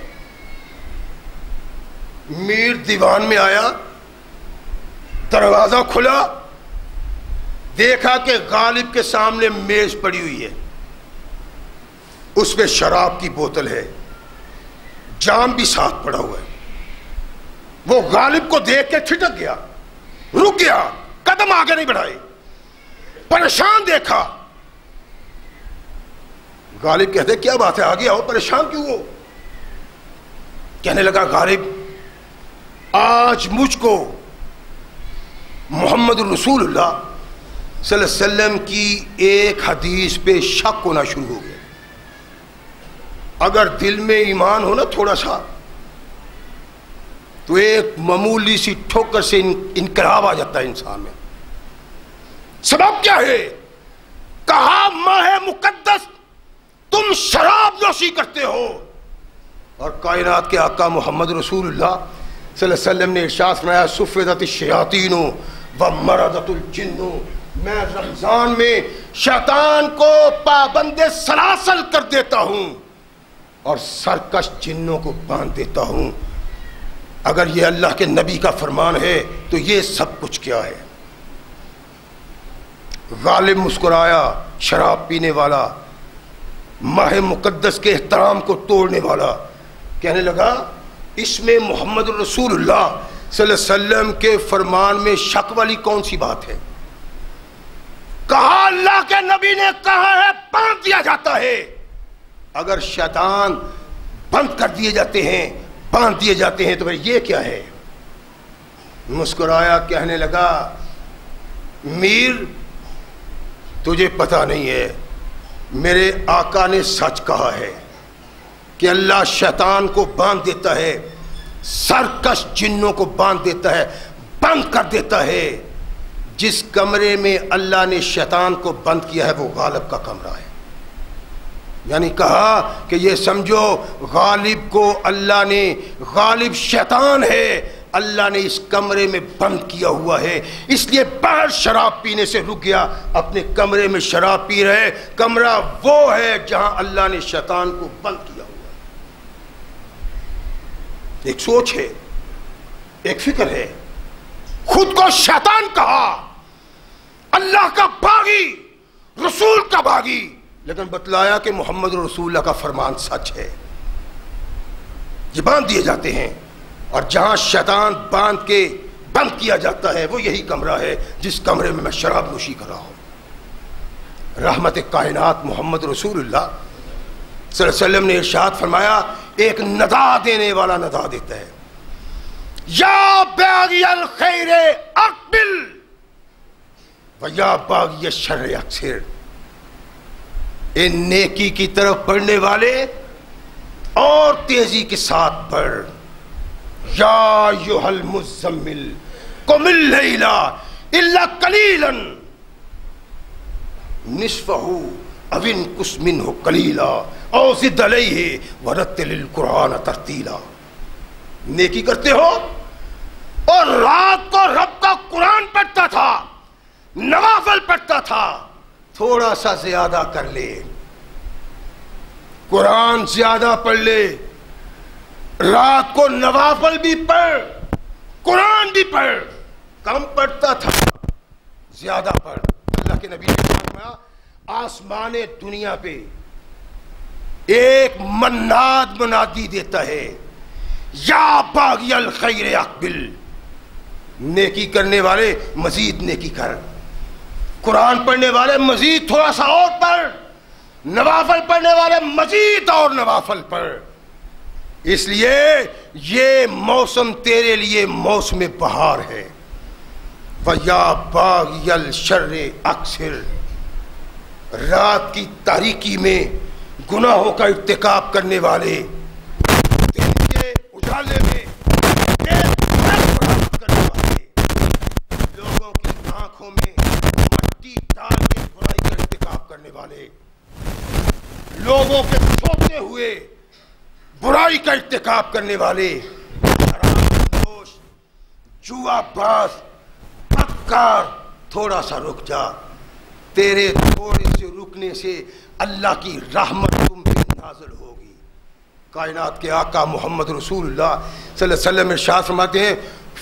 میر دیوان میں آیا، دروازہ کھلا، دیکھا کہ غالب کے سامنے میز پڑی ہوئی ہے، اس پہ شراب کی بوتل ہے، جام بھی ساتھ پڑا ہوا ہے۔ وہ غالب کو دیکھ کے ٹھٹک گیا، رک گیا، قدم آگے نہیں بڑھائے، پریشان دیکھا۔ غالب کہتے کیا بات ہے، آگے آؤ، پریشان کیوں ہو؟ کہنے لگا غالب آج مجھ کو محمد رسول اللہ صلی اللہ علیہ وسلم کی ایک حدیث پہ شک ہونا شروع ہو گیا۔ اگر دل میں ایمان ہو نا تھوڑا سا، تو ایک معمولی سی ٹھوکر سے انقلاب آ جاتا ہے انسان میں۔ سبب کیا ہے؟ کہا ماہ مقدس تم شراب نوشی کرتے ہو، اور کائنات کے آقا محمد رسول اللہ صلی اللہ علیہ وسلم نے ارشاد فرمایا صفدت الشیاطین ومردت الجن، میں رمضان میں شیطان کو پابند سلاسل کر دیتا ہوں اور سرکش جنوں کو باندھ دیتا ہوں۔ اگر یہ اللہ کے نبی کا فرمان ہے تو یہ سب کچھ کیا ہے؟ غالب مسکرایا، شراب پینے والا، ماہ مقدس کے احترام کو توڑنے والا، کہنے لگا اس میں محمد رسول اللہ صلی اللہ علیہ وسلم کے فرمان میں شک والی کون سی بات ہے؟ کہا اللہ کے نبی نے کہا ہے باندھ دیا جاتا ہے، اگر شیطان بند کر دیے جاتے ہیں، باندھ دیے جاتے ہیں، تو پھر یہ کیا ہے؟ مسکرایا، کہنے لگا میر تجھے پتہ نہیں ہے، میرے آقا نے سچ کہا ہے کہ اللہ شیطان کو باندھ دیتا ہے، سرکش جنوں کو باندھ دیتا ہے، بند کر دیتا ہے۔ جس کمرے میں اللہ نے شیطان کو بند کیا ہے وہ غالب کا کمرہ ہے۔ یعنی کہا کہ یہ سمجھو غالب کو اللہ نے، غالب شیطان ہے اللہ نے اس کمرے میں بند کیا ہوا ہے، اس لیے باہر شراب پینے سے رک گیا، اپنے کمرے میں شراب پی رہے۔ کمرہ وہ ہے جہاں اللہ نے شیطان کو بند کیا ہوا ہے۔ ایک سوچ ہے، ایک فکر ہے، خود کو شیطان کہا، اللہ کا باغی، رسول کا باغی، لیکن بتلایا کہ محمد رسول اللہ کا فرمان سچ ہے۔ یہ باندھ دیے جاتے ہیں، اور جہاں شیطان باندھ کے بند کیا جاتا ہے وہ یہی کمرہ ہے جس کمرے میں میں شراب نوشی کر رہا ہوں۔ رحمت کائنات محمد رسول اللہ صلی اللہ علیہ وسلم نے ارشاد فرمایا، ایک ندا دینے والا ندا دیتا ہے، یا باغی الخیر اقبل ویا باغی الشر اقصر، اے نیکی کی طرف بڑھنے والے اور تیزی کے ساتھ بڑھ، یا ایھا المزمل قم اللیل الا قلیلا نصفہ او انقص منہ قلیلا او زد علیہ ورتل القرآن ترتیلا۔ نیکی کرتے ہو اور رات کو رب کا قرآن پڑھتا تھا، نوافل پڑھتا تھا، تھوڑا سا زیادہ کر لے، قرآن زیادہ پڑھ لے، رات کو نوافل بھی پڑھ، قرآن بھی پڑھ، کم پڑھتا تھا زیادہ پڑھ۔ اللہ کے نبی نے فرمایا، آسمان دنیا پہ ایک مناد منادی دیتا ہے، یا باغی الخیر اقبل، نیکی کرنے والے مزید نیکی کر، قرآن پڑھنے والے مزید تھوڑا سا اور پڑھ، نوافل پڑھنے والے مزید اور نوافل پڑھ۔ اس لیے یہ موسم تیرے لیے موسم بہار ہے۔ وَيَا بَاغِيَ الشَّرِّ اَقْصِرْ، رات کی تاریکی میں گناہوں کا ارتکاب کرنے والے، دن کے اجالے میں کرنے والے، لوگوں کی آنکھوں میں مٹی ڈال کے برائی کا ارتکاب کرنے والے، لوگوں کے سوتے ہوئے برائی کا ارتکاب کرنے والے، حرام نوش، جوا باز، بدکار، تھوڑا سا رک جا، تیرے تھوڑے سے رکنے سے اللہ کی رحمت تم پہ نازل ہوگی۔ کائنات کے آقا محمد رسول اللہ صلی اللہ علیہ وسلم ارشاد فرماتے ہیں،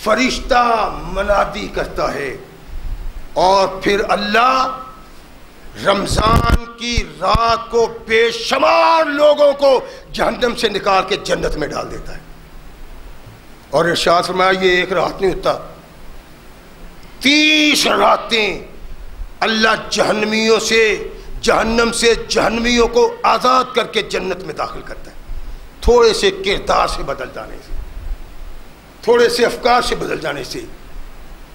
فرشتہ منادی کرتا ہے اور پھر اللہ رمضان کی رات کو بے شمار لوگوں کو جہنم سے نکال کے جنت میں ڈال دیتا ہے۔ اور ارشاد فرمایا، یہ ایک رات نہیں ہوتا، 30 راتیں اللہ جہنمیوں سے، جہنم سے جہنمیوں کو آزاد کر کے جنت میں داخل کرتا ہے، تھوڑے سے کردار سے بدل جانے سے، تھوڑے سے افکار سے بدل جانے سے،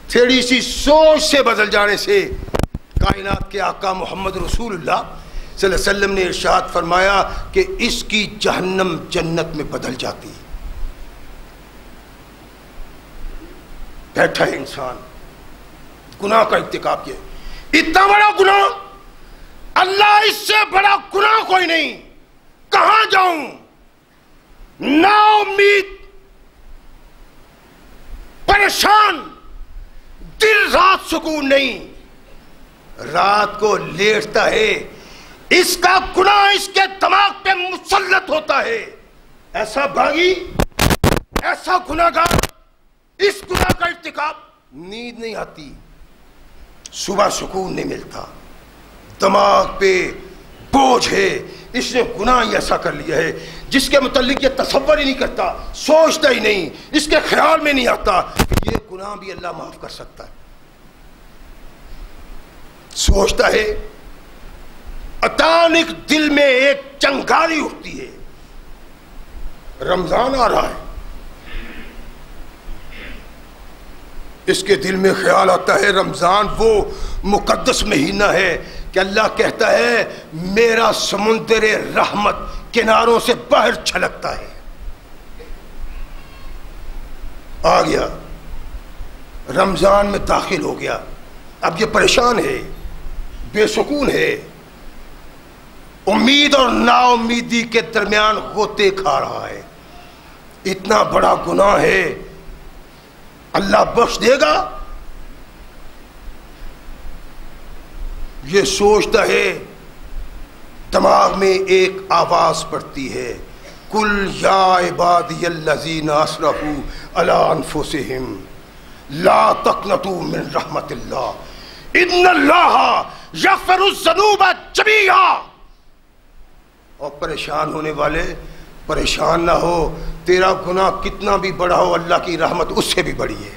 تھوڑی سی سوچ سے بدل جانے سے۔ کائنات کے آقا محمد رسول اللہ صلی اللہ علیہ وسلم نے ارشاد فرمایا کہ اس کی جہنم جنت میں بدل جاتی ہے۔ بیٹھا ہے انسان، گناہ کا ارتکاب کیا، اتنا بڑا گناہ، اللہ اس سے بڑا گناہ کوئی نہیں، کہاں جاؤں، نا امید، پریشان، دل رات سکون نہیں، رات کو لیٹتا ہے، اس کا گناہ اس کے دماغ پہ مسلط ہوتا ہے، ایسا باغی، ایسا گناہگار، اس گناہ کا ارتکاب، نیند نہیں آتی، صبح سکون نہیں ملتا، دماغ پہ بوجھ ہے، اس نے گناہ ہی ایسا کر لیا ہے جس کے متعلق یہ تصور ہی نہیں کرتا، سوچتا ہی نہیں، اس کے خیال میں نہیں آتا کہ یہ گناہ بھی اللہ معاف کر سکتا ہے۔ سوچتا ہے، اچانک دل میں ایک چنگاری اٹھتی ہے، رمضان آ رہا ہے، اس کے دل میں خیال آتا ہے رمضان وہ مقدس مہینہ ہے کہ اللہ کہتا ہے میرا سمندر رحمت کناروں سے باہر چھلکتا ہے، آ گیا، رمضان میں داخل ہو گیا، اب یہ پریشان ہے، بے سکون ہے، امید اور نا امیدی کے درمیان غوطے کھا رہا ہے، اتنا بڑا گناہ ہے، اللہ بخش دے گا؟ یہ سوچتا ہے، دماغ میں ایک آواز پڑتی ہے، کل یا عبادی الذین اسرفوا علی انفسہم لا تقنطوا من رحمت اللہ ان اللہ یغفر الذنوب جمیعا۔ اور پریشان ہونے والے پریشان نہ ہو، تیرا گناہ کتنا بھی بڑا ہو اللہ کی رحمت اس سے بھی بڑی ہے۔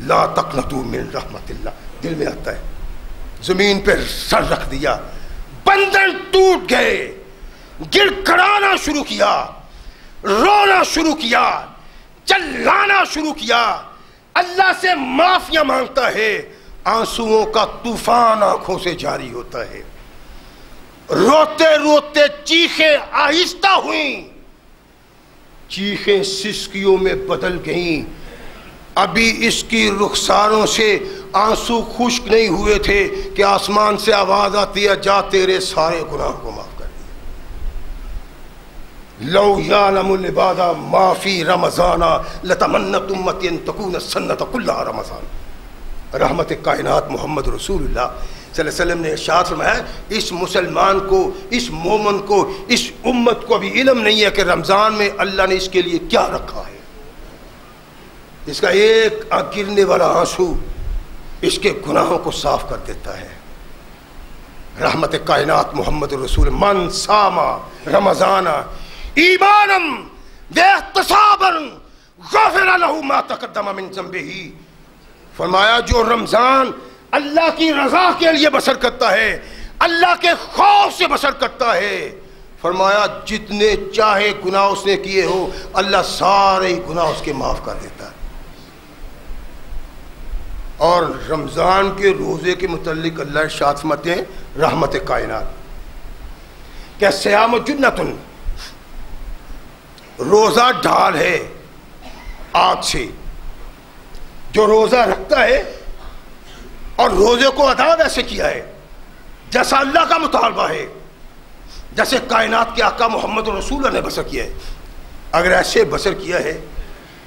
لا تقنطوا من رحمت اللہ، دل میں آتا ہے، زمین پہ سر رکھ دیا، بندھن ٹوٹ گئے، گر کھڑانا شروع کیا، رونا شروع کیا، چلانا شروع کیا، اللہ سے معافیاں مانگتا ہے، آنسوؤں کا طوفان آنکھوں سے جاری ہوتا ہے، روتے روتے چیخیں آہستہ ہوئیں، چیخیں سسکیوں میں بدل گئیں، ابھی اس کی رخساروں سے آنسو خشک نہیں ہوئے تھے کہ آسمان سے آواز آتی ہے، جا تیرے سارے گناہ کو معاف کر دیا۔ لو یعلم العباد ما فی رمضان لتمنت امتی ان تکون السنۃ کلھا رمضان۔ رحمت کائنات محمد رسول اللہ صلی اللہ علیہ وسلم نے ارشاد فرمایا، اس مسلمان کو، اس مومن کو، اس امت کو ابھی علم نہیں ہے کہ رمضان میں اللہ نے اس کے لیے کیا رکھا ہے۔ اس کا ایک گرنے والا آنسو اس کے گناہوں کو صاف کر دیتا ہے۔ رحمت کائنات محمد رسول من صام رمضان ایمانا واحتسابا غفر له ما تقدم من ذنبه۔ فرمایا جو رمضان اللہ کی رضا کے لیے بسر کرتا ہے، اللہ کے خوف سے بسر کرتا ہے، فرمایا جتنے چاہے گناہ اس نے کیے ہو اللہ سارے گناہ اس کے معاف کر دیتا ہے۔ اور رمضان کے روزے کے متعلق اللہ ارشاد فرماتے ہیں رحمت کائنات کہ صیام جنۃ، روزہ ڈھال ہے آگ سے۔ جو روزہ رکھتا ہے اور روزے کو ادا ویسے کیا ہے جیسا اللہ کا مطالبہ ہے، جیسے کائنات کے آقا محمد رسول اللہ نے بسر کیا ہے، اگر ایسے بسر کیا ہے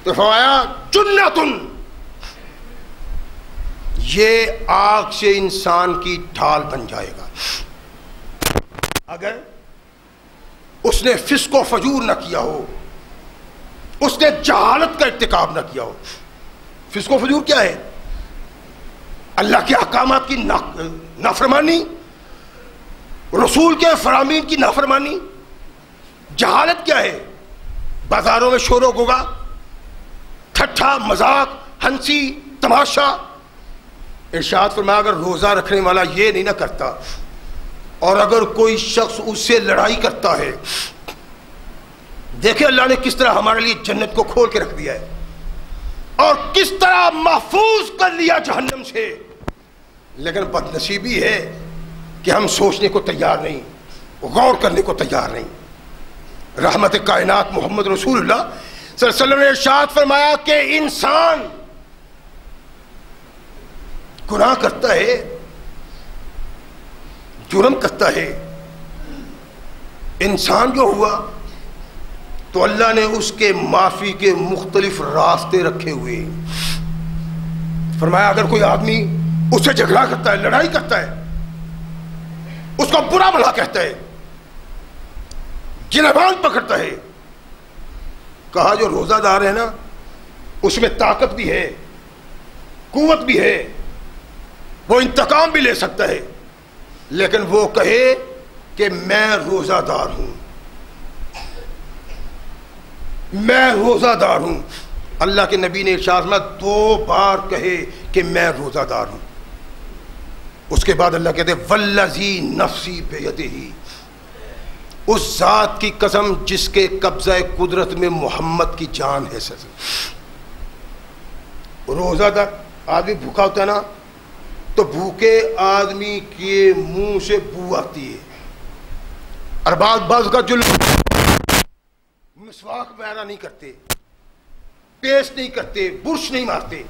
تو فرمایا جنۃ، یہ آگ سے انسان کی ڈھال بن جائے گا۔ اگر اس نے فسق و فجور نہ کیا ہو، اس نے جہالت کا ارتکاب نہ کیا ہو۔ فسق و فجور کیا ہے؟ اللہ کے احکامات کی نافرمانی، رسول کے فرامین کی نافرمانی۔ جہالت کیا ہے؟ بازاروں میں شور و غوغا، ٹھٹھا مذاق، ہنسی تماشا۔ ارشاد فرمایا اگر روزہ رکھنے والا یہ نہیں نہ کرتا، اور اگر کوئی شخص اس سے لڑائی کرتا ہے، دیکھیں اللہ نے کس طرح ہمارے لیے جنت کو کھول کے رکھ دیا ہے اور کس طرح محفوظ کر لیا جہنم سے، لیکن بد نصیبی ہے کہ ہم سوچنے کو تیار نہیں، غور کرنے کو تیار نہیں۔ رحمت کائنات محمد رسول اللہ صلی اللہ علیہ وسلم نے ارشاد فرمایا کہ انسان گناہ کرتا ہے، جرم کرتا ہے، انسان جو ہوا تو اللہ نے اس کے معافی کے مختلف راستے رکھے ہوئے۔ فرمایا اگر کوئی آدمی اس سے جھگڑا کرتا ہے، لڑائی کرتا ہے، اس کو برا بھلا کہتا ہے، گریبان پکڑتا ہے، کہا جو روزہ دار ہے نا اس میں طاقت بھی ہے، قوت بھی ہے، وہ انتقام بھی لے سکتا ہے، لیکن وہ کہے کہ میں روزہ دار ہوں، میں روزہ دار ہوں۔ اللہ کے نبی نے ارشاد فرمایا 2 بار کہے کہ میں روزہ دار ہوں، اس کے بعد اللہ کہتے والذی نفسی بیدہ، اس ذات کی قسم جس کے قبضہ قدرت میں محمد کی جان ہے۔ روزہ دار آدمی بھوکا ہوتا ہے نا تو بھوکے آدمی کے منہ سے بو آتی ہے، اور بعض کا جو مسواک وغیرہ نہیں کرتے، پیسٹ نہیں کرتے، برش نہیں مارتے،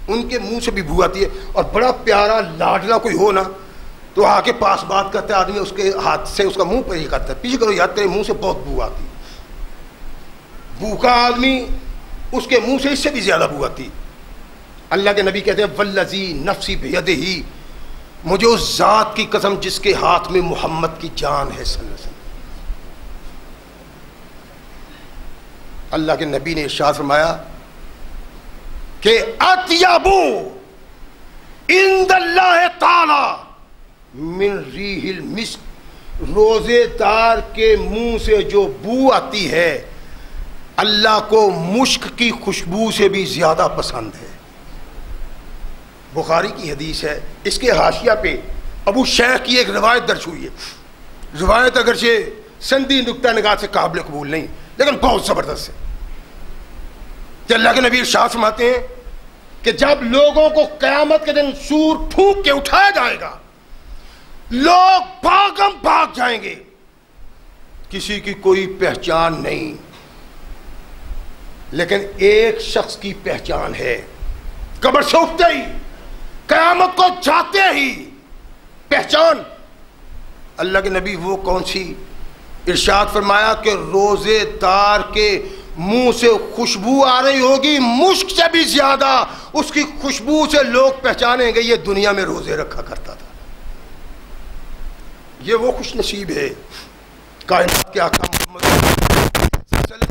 ان کے منہ سے بھی بو آتی ہے۔ اور بڑا پیارا لاڈلا کوئی ہو نا تو آ کے پاس بات کرتا ہے آدمی، اس کے ہاتھ سے اس کا منہ پہ ہی کرتا ہے، پیچھے کرو یاد تیرے منہ سے بہت بو آتی۔ بھوکا آدمی اس کے منہ سے اس سے بھی زیادہ بو آتی، اللہ کے نبی کہتے ہیں والذی نفسی بیدہ، مجھے اس ذات کی قسم جس کے ہاتھ میں محمد کی جان ہے صلی اللہ علیہ وسلم۔ اللہ کے نبی نے ارشاد فرمایا کہ اطیبو عند اللہ تعالی من ریح المسک، روزے دار کے منہ سے جو بو آتی ہے اللہ کو مشک کی خوشبو سے بھی زیادہ پسند ہے۔ بخاری کی حدیث ہے، اس کے حاشیہ پہ ابو شیخ کی ایک روایت درج ہوئی ہے۔ روایت اگرچہ سندی نقطہ نگاہ سے قابل قبول نہیں لیکن بہت زبردست ہے کہ اللہ کے نبی ارشاد فرماتے ہیں کہ جب لوگوں کو قیامت کے دن سور پھونک کے اٹھایا جائے گا، لوگ بھاگم بھاگ جائیں گے، کسی کی کوئی پہچان نہیں، لیکن ایک شخص کی پہچان ہے۔ قبر سے اٹھتے ہی، قیامت کو جاتے ہی پہچان، اللہ کے نبی وہ کون سی؟ ارشاد فرمایا کہ روزے دار کے منہ سے خوشبو آ رہی ہوگی مشک سے بھی زیادہ، اس کی خوشبو سے لوگ پہچانیں گے یہ دنیا میں روزے رکھا کرتا تھا۔ یہ وہ خوش نصیب ہے کائنات کے آقا محمد صلی اللہ علیہ وسلم۔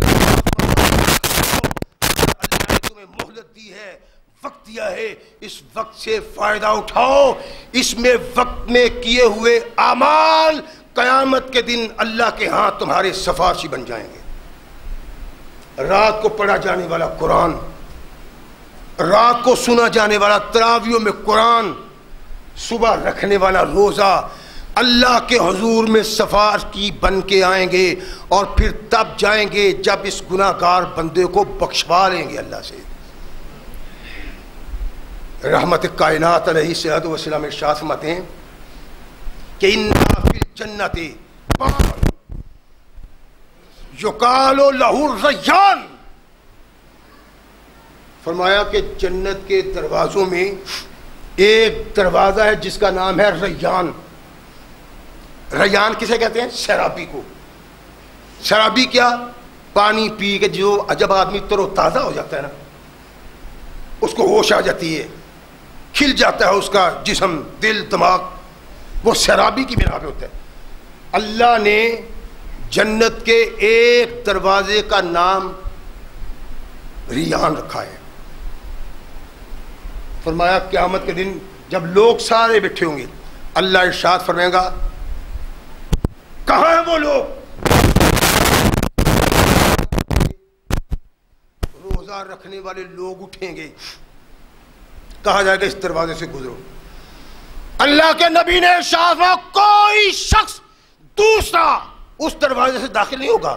اللہ نے تمہیں مہلت دی ہے، وقت دیا ہے، اس وقت سے فائدہ اٹھاؤ۔ اس میں وقت میں کیے ہوئے اعمال قیامت کے دن اللہ کے ہاں تمہارے سفارشی بن جائیں گے۔ رات کو پڑھا جانے والا قرآن، رات کو سنا جانے والا تراویحوں میں قرآن، صبح رکھنے والا روزہ اللہ کے حضور میں سفارشی بن کے آئیں گے، اور پھر تب جائیں گے جب اس گناہ گار بندے کو بخشوا لیں گے اللہ سے۔ رحمت کائنات علیہ الصلوۃ والسلام ارشاد فرماتے ہیں کہ اِنَّا فِی الجنۃ بابًا یقال لہ الریان، فرمایا کہ جنت کے دروازوں میں ایک دروازہ ہے جس کا نام ہے ریان۔ ریان کسے کہتے ہیں؟ شرابی کو۔ شرابی کیا؟ پانی پی کے جو جب آدمی تر و تازہ ہو جاتا ہے نا، اس کو ہوش آ جاتی ہے، کھل جاتا ہے اس کا جسم، دل، دماغ، وہ شرابی کی بنا پہ ہوتا ہے۔ اللہ نے جنت کے ایک دروازے کا نام ریان رکھا ہے۔ فرمایا قیامت کے دن جب لوگ سارے بیٹھے ہوں گے، اللہ ارشاد فرمائے گا کہاں ہیں وہ لوگ؟ روزہ رکھنے والے لوگ اٹھیں گے، کہا جائے گا اس دروازے سے گزرو۔ اللہ کے نبی نے ارشاد فرمایا کوئی شخص دوسرا اس دروازے سے داخل نہیں ہوگا۔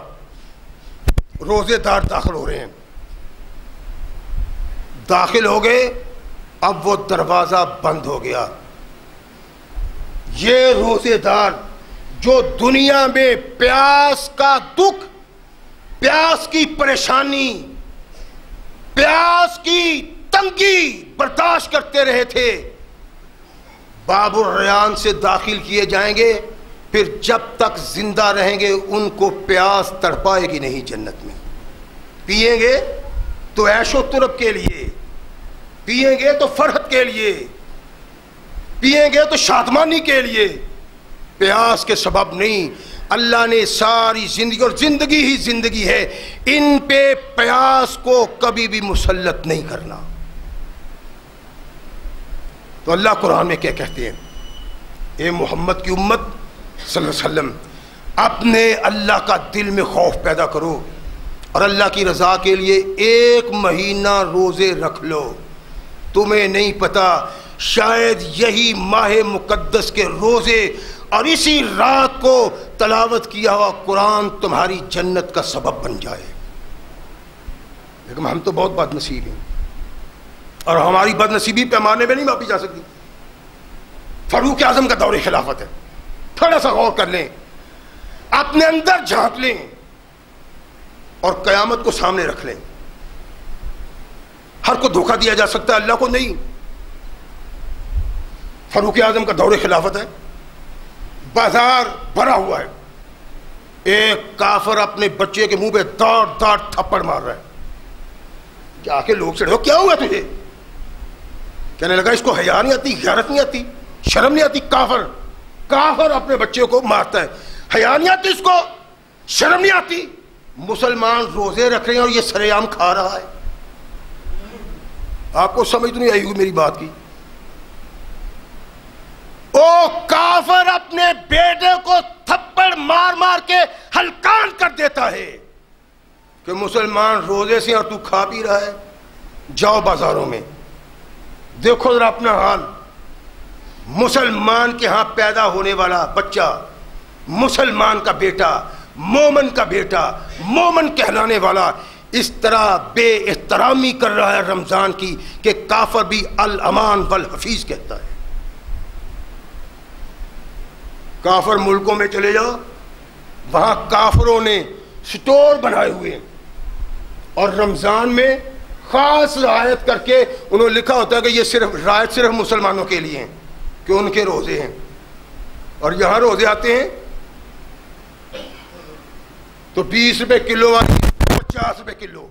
روزے دار داخل ہو رہے ہیں، داخل ہو گئے، اب وہ دروازہ بند ہو گیا۔ یہ روزے دار جو دنیا میں پیاس کا دکھ، پیاس کی پریشانی، پیاس کی تنگی برداشت کرتے رہے تھے، باب الریان سے داخل کیے جائیں گے، پھر جب تک زندہ رہیں گے ان کو پیاس تڑپائے گی نہیں۔ جنت میں پیئیں گے تو عیش و طرب کے لیے، پیئیں گے تو فرحت کے لیے، پیئیں گے تو شادمانی کے لیے، پیاس کے سبب نہیں۔ اللہ نے ساری زندگی، اور زندگی ہی زندگی ہے، ان پہ پیاس کو کبھی بھی مسلط نہیں کرنا۔ تو اللہ قرآن میں کیا کہتے ہیں؟ اے محمد کی امت صلی اللہ علیہ وسلم، اپنے اللہ کا دل میں خوف پیدا کرو اور اللہ کی رضا کے لیے 1 مہینہ روزے رکھ لو۔ تمہیں نہیں پتا شاید یہی ماہ مقدس کے روزے اور اسی رات کو تلاوت کیا ہوا قرآن تمہاری جنت کا سبب بن جائے۔ لیکن ہم تو بہت بد نصیب ہیں، اور ہماری بد نصیبی پیمانے میں نہیں ماپی جا سکتی۔ فاروق اعظم کا دور خلافت ہے، تھوڑا سا غور کر لیں، اپنے اندر جھانک لیں اور قیامت کو سامنے رکھ لیں۔ ہر کو دھوکہ دیا جا سکتا ہے، اللہ کو نہیں۔ فاروق اعظم کا دور خلافت ہے، بازار بھرا ہوا ہے، ایک کافر اپنے بچے کے منہ پہ داڑ داڑ تھپڑ مار رہا ہے۔ جا کے لوگ چڑھے، کیا ہوا تجھے؟ کہنے لگا اس کو حیا نہیں آتی، غیرت نہیں آتی، شرم نہیں آتی؟ کافر، کافر اپنے بچے کو مارتا ہے، حیا نہیں آتی اس کو، شرم نہیں آتی؟ مسلمان روزے رکھ رہے ہیں اور یہ سرے عام کھا رہا ہے. آپ کو سمجھ تو نہیں آئی ہوئی میری بات کی. او کافر اپنے بیٹے کو تھپڑ مار مار کے ہلکان کر دیتا ہے کہ مسلمان روزے سے اور تو کھا پی رہا ہے. جاؤ بازاروں میں دیکھو ذرا اپنا حال. مسلمان کے ہاں پیدا ہونے والا بچہ، مسلمان کا بیٹا، مومن کا بیٹا، مومن کہلانے والا اس طرح بے احترامی کر رہا ہے رمضان کی کہ کافر بھی الامان والحفیظ کہتا ہے. کافر ملکوں میں چلے جاؤ، وہاں کافروں نے سٹور بنائے ہوئے ہیں اور رمضان میں خاص رعایت کر کے انہوں نے لکھا ہوتا ہے کہ یہ صرف رعایت صرف مسلمانوں کے لیے ہیں کہ ان کے روزے ہیں. اور یہاں روزے آتے ہیں تو 20 روپے کلو والی 50 روپے کلو،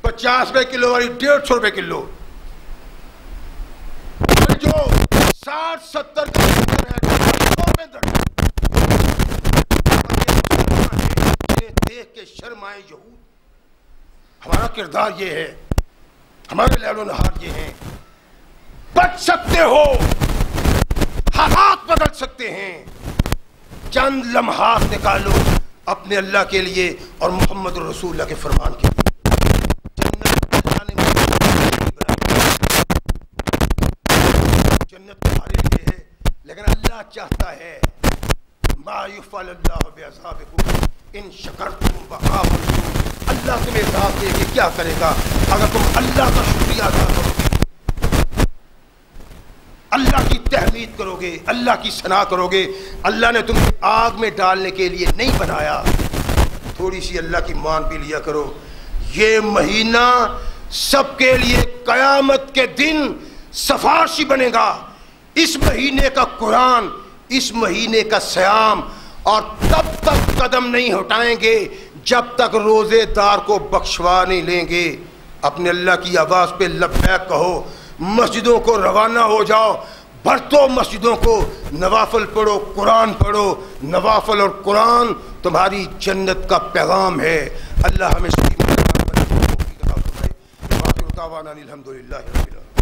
50 روپے کلو والی 150 روپے کلو، اور جو 60-70 دیکھ کے شرمائے یہود. ہمارا کردار یہ ہے، ہمارے لیل و نہار یہ ہیں. بچ سکتے ہو، حالات بدل سکتے ہیں، چند لمحات نکالو اپنے اللہ کے لیے اور محمد رسول اللہ کے فرمان کے لیے. جنت تمہارے لیے ہے، لیکن اللہ چاہتا ہے ما یفعل اللہ بعذابکم ان شکرتم وآمنتم. اللہ تمہیں عذاب دے کے کیا کرے گا اگر تم اللہ کا شکریہ ادا کرو گے، اللہ کی تحمید کرو گے، اللہ کی ثنا کرو گے. اللہ نے تمہیں آگ میں ڈالنے کے لیے نہیں بنایا. تھوڑی سی اللہ کی مان بھی لیا کرو. یہ مہینہ سب کے لیے قیامت کے دن سفارشی بنے گا. اس مہینے کا قرآن، اس مہینے کا صیام، اور تب تک قدم نہیں ہٹائیں گے جب تک روزے دار کو بخشوا نہیں لیں گے. اپنے اللہ کی آواز پہ لبیک کہو، مسجدوں کو روانہ ہو جاؤ، بھرتو مسجدوں کو، نوافل پڑھو، قرآن پڑھو. نوافل اور قرآن تمہاری جنت کا پیغام ہے. اللہ ہمیں صحیح الحمد للہ رب العالمین.